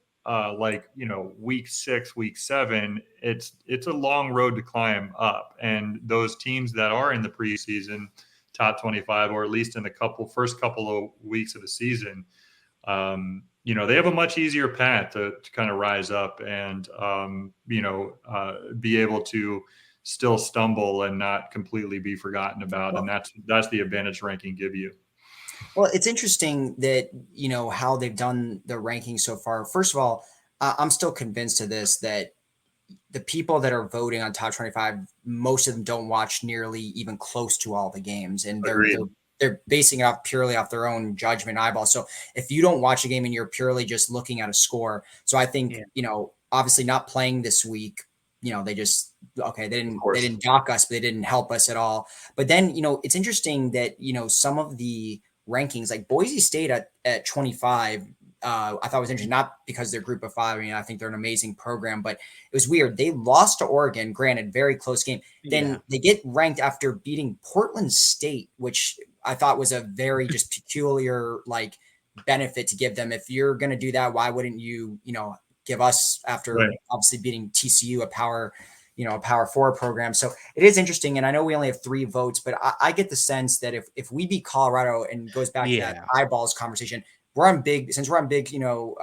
week 6, week 7, it's a long road to climb up. And those teams that are in the preseason top 25, or at least in the first couple of weeks of the season, they have a much easier path to kind of rise up and, be able to still stumble and not completely be forgotten about. And that's the advantage ranking give you. Well, it's interesting that, how they've done the rankings so far. First of all, I'm still convinced of this, that the people that are voting on top 25, most of them don't watch nearly even close to all the games. And they're basing it purely off their own judgment eyeball. So if you don't watch a game and you're purely just looking at a score. So I think, obviously not playing this week, they just, they didn't dock us, but they didn't help us at all. But then, it's interesting that, some of the rankings, like Boise State at 25, I thought was interesting, not because they're group of 5. I mean, I think they're an amazing program, but it was weird. They lost to Oregon, granted, very close game. Then they get ranked after beating Portland State, which I thought was a very just peculiar benefit to give them. If you're going to do that, why wouldn't you, give us after obviously beating TCU, a Power 4 program. So it is interesting. And I know we only have 3 votes, but I get the sense that if we beat Colorado, and goes back to that eyeballs conversation, we're on big new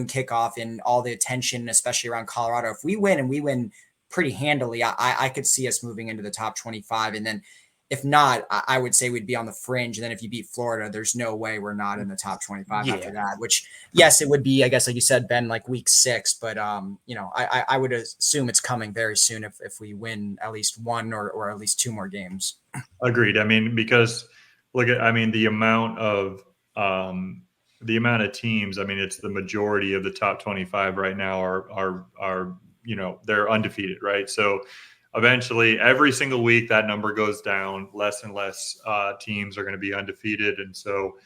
kickoff and all the attention, especially around Colorado. If we win, and we win pretty handily, I could see us moving into the top 25. And then if not, I would say we'd be on the fringe. And then if you beat Florida, there's no way we're not in the top 25 after that, which, yes, it would be, I guess, like you said, Ben, like week 6. But, I would assume it's coming very soon if we win at least one or at least 2 more games. Agreed. I mean, because the amount of teams, I mean, it's the majority of the top 25 right now are they're undefeated, right? So eventually every single week that number goes down, less and less teams are going to be undefeated. And so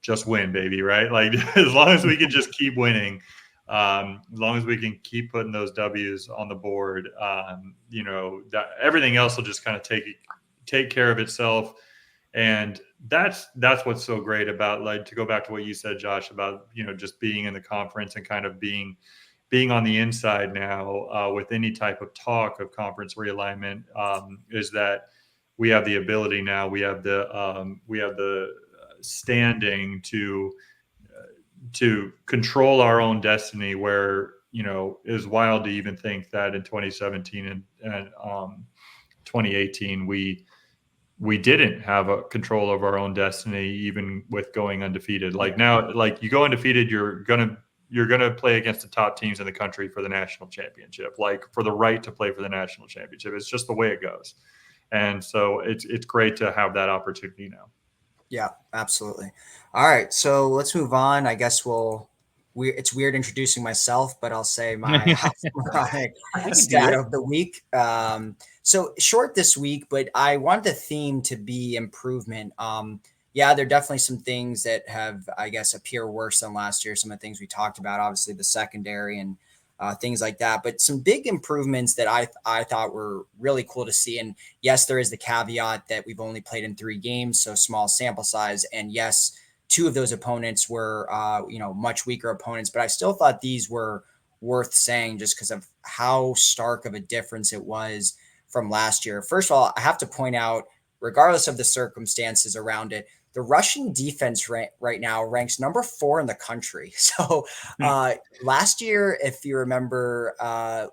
just win, baby, right? Like as long as we can just keep winning, as long as we can keep putting those W's on the board, that everything else will just kind of take care of itself. And that's what's so great about, like, to go back to what you said, Josh, about, just being in the conference and kind of being on the inside now with any type of talk of conference realignment, is that we have the ability now, we have the standing to control our own destiny, where, it was wild to even think that in 2017 and 2018, we didn't have a control of our own destiny, even with going undefeated. Like now, like you go undefeated, you're gonna play against the top teams in the country for the national championship, like for the right to play for the national championship. It's just the way it goes. And so it's great to have that opportunity now. Yeah, absolutely. All right, so let's move on. I guess it's weird introducing myself, but I'll say my Oxymoronic stat of the week. So short this week, but I want the theme to be improvement. There are definitely some things that have, I guess, appear worse than last year. Some of the things we talked about, obviously the secondary and things like that, but some big improvements that I thought were really cool to see. And yes, there is the caveat that we've only played in 3 games, so small sample size. And yes, 2 of those opponents were, much weaker opponents, but I still thought these were worth saying just because of how stark of a difference it was from last year. First of all, I have to point out, regardless of the circumstances around it, the Russian defense right now ranks number 4 in the country. So last year, if you remember, so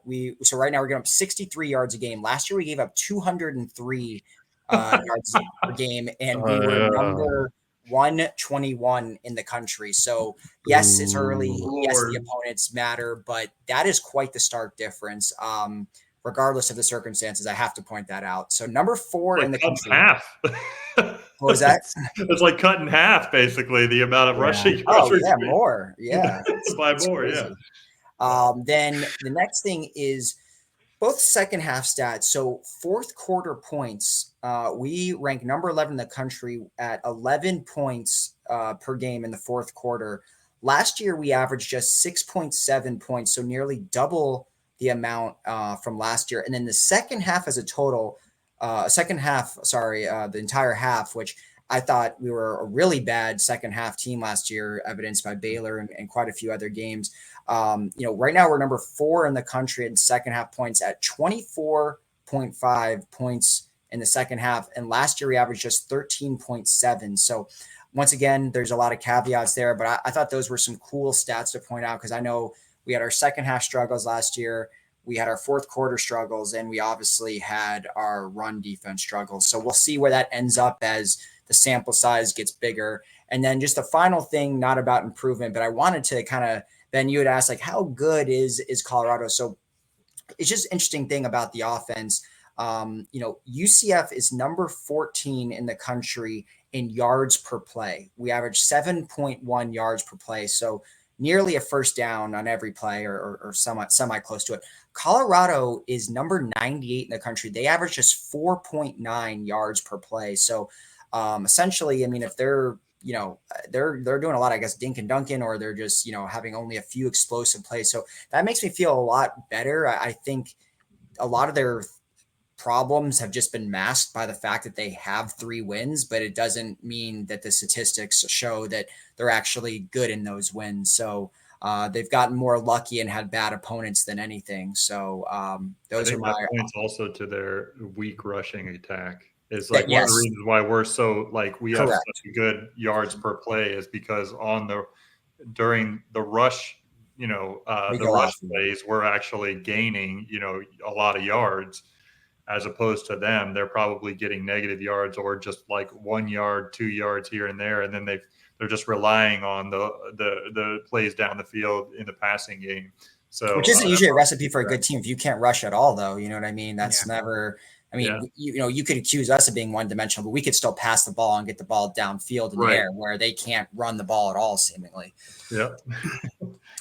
right now we're giving up 63 yards a game. Last year we gave up 203 yards per game, and we were number 121 in the country. So yes, it's early. Yes, the opponents matter, but that is quite the stark difference. Regardless of the circumstances, I have to point that out. So number 4 in the country. Half. What was that? It's like cut in half, basically, the amount of rushing. More. Yeah. By more, crazy. Then the next thing is both second half stats. So fourth quarter points, we rank number 11 in the country at 11 points per game in the fourth quarter. Last year, we averaged just 6.7 points, so nearly double the amount from last year. And then the second half as a total, the entire half, which I thought we were a really bad second half team last year, evidenced by Baylor and quite a few other games. Right now we're number 4 in the country in second half points at 24.5 points in the second half. And last year we averaged just 13.7. So once again, there's a lot of caveats there, but I thought those were some cool stats to point out, because I know we had our second half struggles last year. We had our fourth quarter struggles, and we obviously had our run defense struggles. So we'll see where that ends up as the sample size gets bigger. And then just the final thing, not about improvement, but I wanted to kind of, Ben, you had asked, like, how good is Colorado? So it's just an interesting thing about the offense. UCF is number 14 in the country in yards per play. We average 7.1 yards per play. So nearly a first down on every play, or semi close to it. Colorado is number 98 in the country. They average just 4.9 yards per play. So essentially, I mean, if they're doing a lot, I guess, dink and dunking, or they're just, having only a few explosive plays. So that makes me feel a lot better. I think a lot of their problems have just been masked by the fact that they have 3 wins, but it doesn't mean that the statistics show that they're actually good in those wins. So they've gotten more lucky and had bad opponents than anything. So those are my points also to their weak rushing attack. Is like one of the reasons why we're so, like, we have such good yards per play is because during the rush, the rush plays, we're actually gaining, a lot of yards. as opposed to them, they're probably getting negative yards or just like 1 yard, 2 yards here and there. And then they're just relying on the plays down the field in the passing game. So, which isn't usually a recipe for a good team. If you can't rush at all, though, you know what I mean? That's never, I mean, you could accuse us of being one dimensional, but we could still pass the ball and get the ball downfield in the air where they can't run the ball at all, seemingly. Yeah.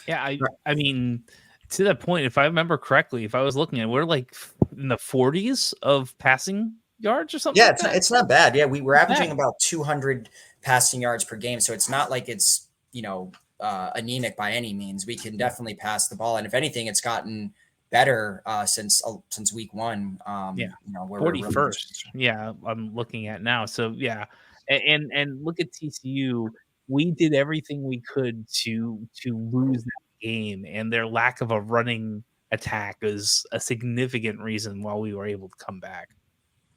I mean, to that point, if I remember correctly, if I was looking at, we're like in the 40s of passing yards or something. Yeah, it's not bad. Yeah, we're averaging about 200 passing yards per game, so it's not like it's anemic by any means. We can definitely pass the ball, and if anything, it's gotten better since week one. We're 41st. Yeah, I'm looking at now. So yeah, and look at TCU. We did everything we could to lose that game, and their lack of a running attack is a significant reason why we were able to come back.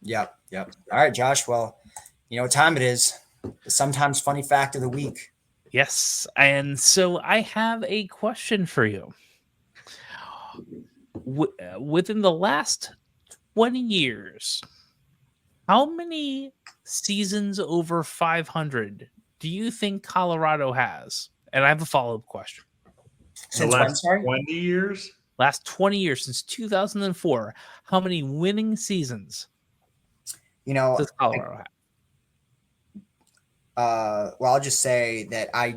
Yep. All right, Josh. Well, you know what time it is. The sometimes funny fact of the week. Yes, and so I have a question for you. Within the last 20 years, how many seasons over 500 do you think Colorado has? And I have a follow-up question. Since the last 20 years? Last 20 years, since 2004, how many winning seasons does Colorado have? Well, I'll just say that I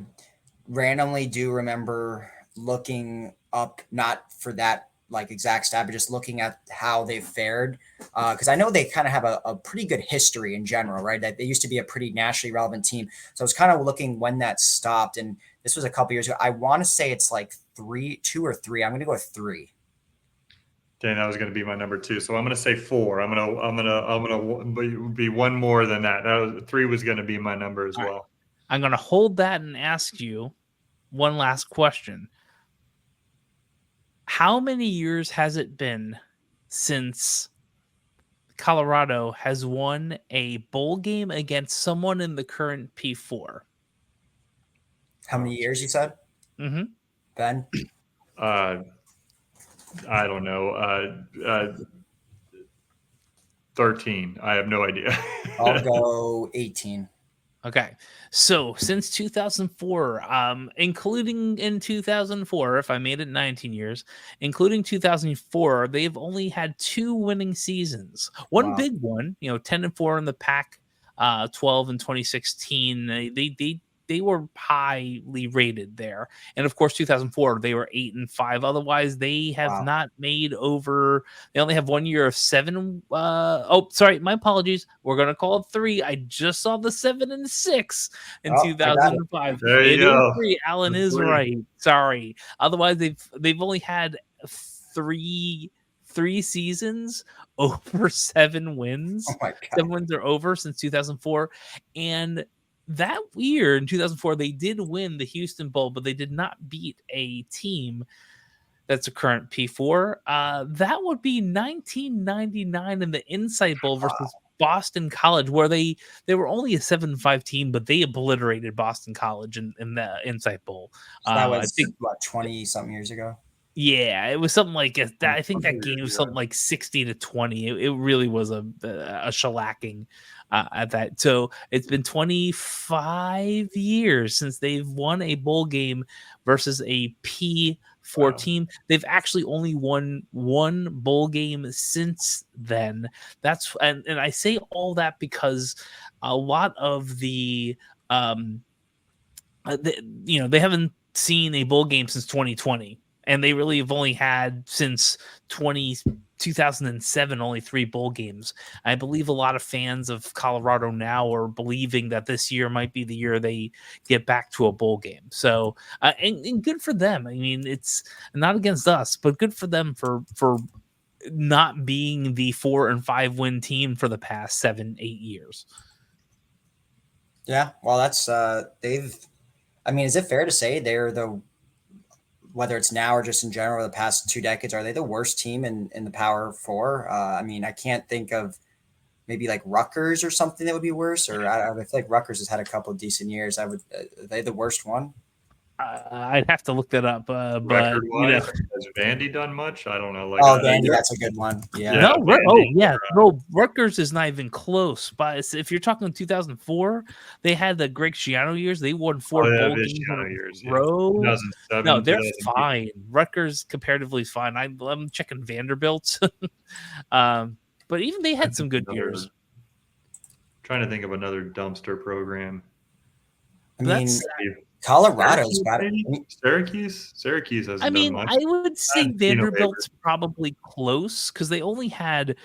randomly do remember looking up, not for that like exact stat, but just looking at how they've fared. Because I know they kind of have a pretty good history in general, right? That they used to be a pretty nationally relevant team. So I was kind of looking when that stopped. And this was a couple years ago. I want to say it's like 2 or 3. I'm going to go with 3. Okay, that was going to be my number 2. So I'm going to say 4. I'm going to be one more than that. 3 was going to be my number as well. Right. I'm going to hold that and ask you one last question. How many years has it been since Colorado has won a bowl game against someone in the current P4? How many years you said? Mm-hmm. Ben? I don't know. 13. I have no idea. I'll go 18. Okay, so since 2004, including in 2004, if I made it 19 years, including 2004, they've only had 2 winning seasons. One big one, 10-4 in the Pac, 12 in 2016. They were highly rated there, and of course, 2004 they were 8-5. Otherwise, they have not made over. They only have 1 year of 7. Sorry, my apologies. We're gonna call it 3. I just saw the 7-6 in 2005. There you go. 3. Alan is right. Sorry. Otherwise, they've only had 3 seasons over 7 wins. Oh my God. 7 wins or over since 2004, and that year in 2004, they did win the Houston Bowl, but they did not beat a team that's a current P4. That would be 1999 in the Insight Bowl versus Boston College, where they were only a 7-5 team, but they obliterated Boston College in the Insight Bowl. So that was, I think, 20-something years ago? Yeah, it was something like that. I think that game was something like 60-20. It really was a shellacking at that. So it's been 25 years since they've won a bowl game versus a P4 team. They've actually only won 1 bowl game since then. That's and I say all that because a lot of they haven't seen a bowl game since 2020. And they really have only had since 2007 only 3 bowl games. I believe a lot of fans of Colorado now are believing that this year might be the year they get back to a bowl game. So, and good for them. I mean, it's not against us, but good for them for not being the 4 and 5 win team for the past 7-8 years. Yeah, well, that's is it fair to say they're whether it's now or just in general, the past 2 decades, are they the worst team in the Power 4? I can't think of maybe like Rutgers or something that would be worse. Or I feel like Rutgers has had a couple of decent years. Are they the worst one? I'd have to look that up, but Record-wise, has Vandy done much? I don't know. Like, Vandy, that's a good one. Yeah. No, Vandy, no, Rutgers is not even close. But if you're talking 2004, they had the Greg Schiano years. They won 4 bowl games in a row. 2007, No, they're 2008. fine. Rutgers comparatively is fine. I'm checking Vanderbilt, but even they had some good years. Trying to think of another dumpster program. I mean, Colorado's got it. Syracuse hasn't done much. I would say Vanderbilt's probably close because they only had,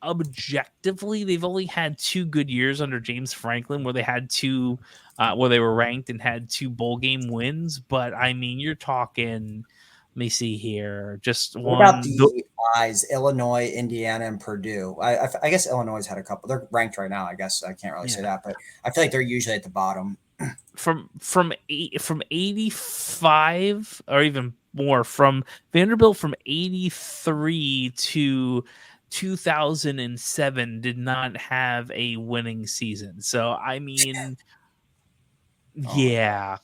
objectively, they've only had 2 good years under James Franklin where they had 2, where they were ranked and had 2 bowl game wins. But you're talking, let me see here, just what one. about the eyes? Illinois, Indiana, and Purdue. I guess Illinois has had a couple. They're ranked right now. I guess I can't really say that, but I feel like they're usually at the bottom. From 85 or even more, from Vanderbilt from 83 to 2007 did not have a winning season. So yeah.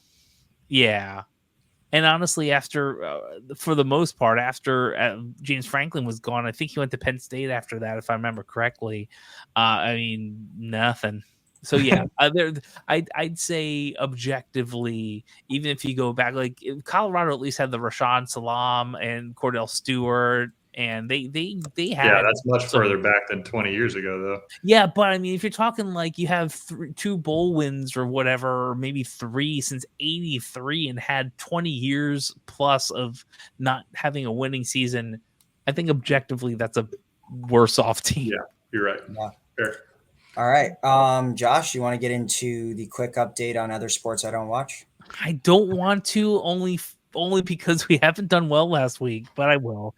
And honestly, after for the most part, after James Franklin was gone, I think he went to Penn State after that, if I remember correctly. Nothing. So yeah, I'd say objectively, even if you go back, like Colorado at least had the Rashawn Salam and Cordell Stewart, and they had that's much further back than 20 years ago, though. Yeah, but if you're talking like you have 2 bowl wins or whatever, or maybe 3 since '83, and had 20 years plus of not having a winning season, I think objectively that's a worse off team. Yeah, you're right. Yeah. Fair. All right. Josh, you want to get into the quick update on other sports I don't watch? I don't want to, only because we haven't done well last week, but I will.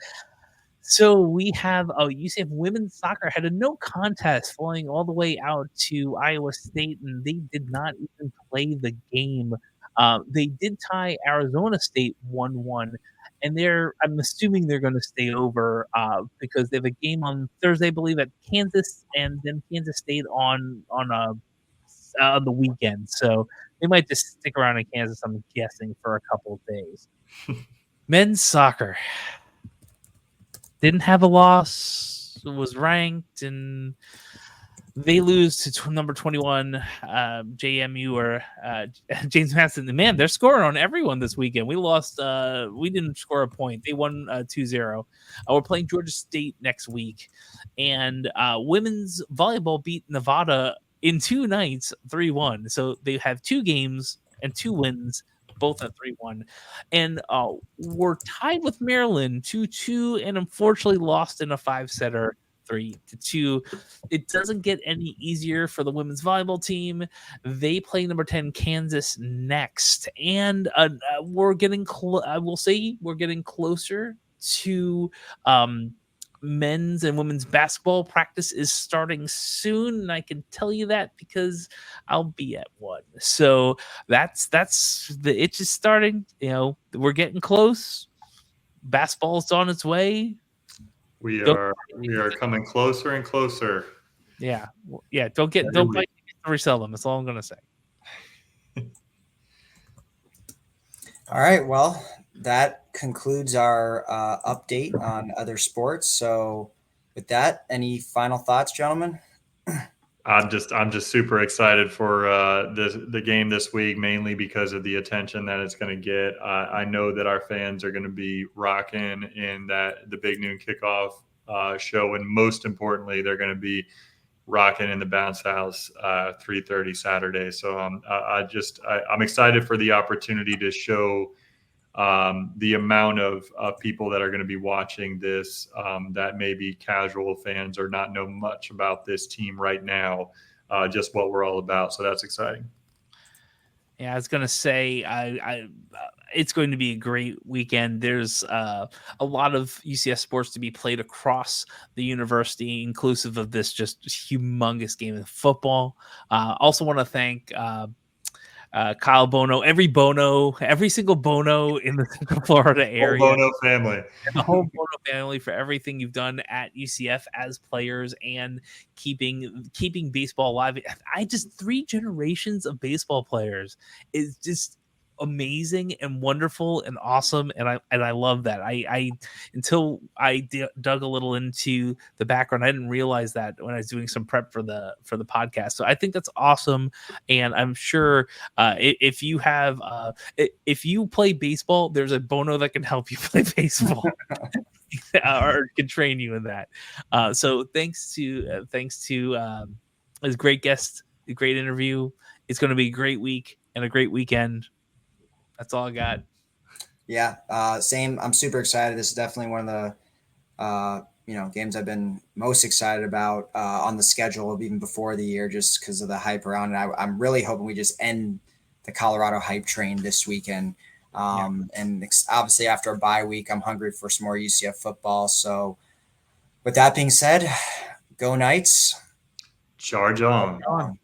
So we have UCF women's soccer had a no contest falling all the way out to Iowa State, and they did not even play the game. They did tie Arizona State 1-1. And I'm assuming they're going to stay over because they have a game on Thursday, I believe, at Kansas, and then Kansas State on the weekend. So they might just stick around in Kansas, I'm guessing, for a couple of days. Men's soccer didn't have a loss, was ranked, and they lose to number 21, JMU, or James Madison. Man, they're scoring on everyone this weekend. We lost. We didn't score a point. They won 2-0. We're playing Georgia State next week. And women's volleyball beat Nevada in 2 nights, 3-1. So they have 2 games and 2 wins, both at 3-1. And we're tied with Maryland 2-2, and unfortunately lost in a 5-setter. 3-2. It doesn't get any easier for the women's volleyball team. They play number 10 Kansas next, and we're getting I will say we're getting closer to men's and women's basketball. Practice is starting soon, and I can tell you that because I'll be at one. So that's the itch is starting. We're getting close. Basketball's on its way. We are coming closer and closer. Yeah. Don't bite to resell them. That's all I'm going to say. All right. Well, that concludes our update on other sports. So, with that, any final thoughts, gentlemen? I'm just super excited for the game this week, mainly because of the attention that it's going to get. I know that our fans are going to be rocking in the Big Noon Kickoff show, and most importantly, they're going to be rocking in the Bounce House 3:30 Saturday. So I'm excited for the opportunity to show the amount of people that are going to be watching this that may be casual fans or not know much about this team right now, just what we're all about. So that's exciting. Yeah, I was going to say, it's going to be a great weekend. There's a lot of UCF sports to be played across the university, inclusive of this just humongous game of football. Also want to thank Kyle Bono, every single Bono in the Central Florida area. Bono family. The whole Bono family for everything you've done at UCF as players and keeping baseball alive. 3 generations of baseball players is just amazing and wonderful and awesome, and I love that. I until I dug a little into the background, I didn't realize that when I was doing some prep for the podcast. So I think that's awesome, and I'm sure if you have if you play baseball, there's a Bono that can help you play baseball. Or can train you in that. So thanks to his great guest, a great interview. It's going to be a great week and a great weekend. That's all I got. Yeah, same. I'm super excited. This is definitely one of the games I've been most excited about on the schedule, even before the year, just because of the hype around it. I'm really hoping we just end the Colorado hype train this weekend. And obviously after a bye week, I'm hungry for some more UCF football. So with that being said, go Knights. Charge on.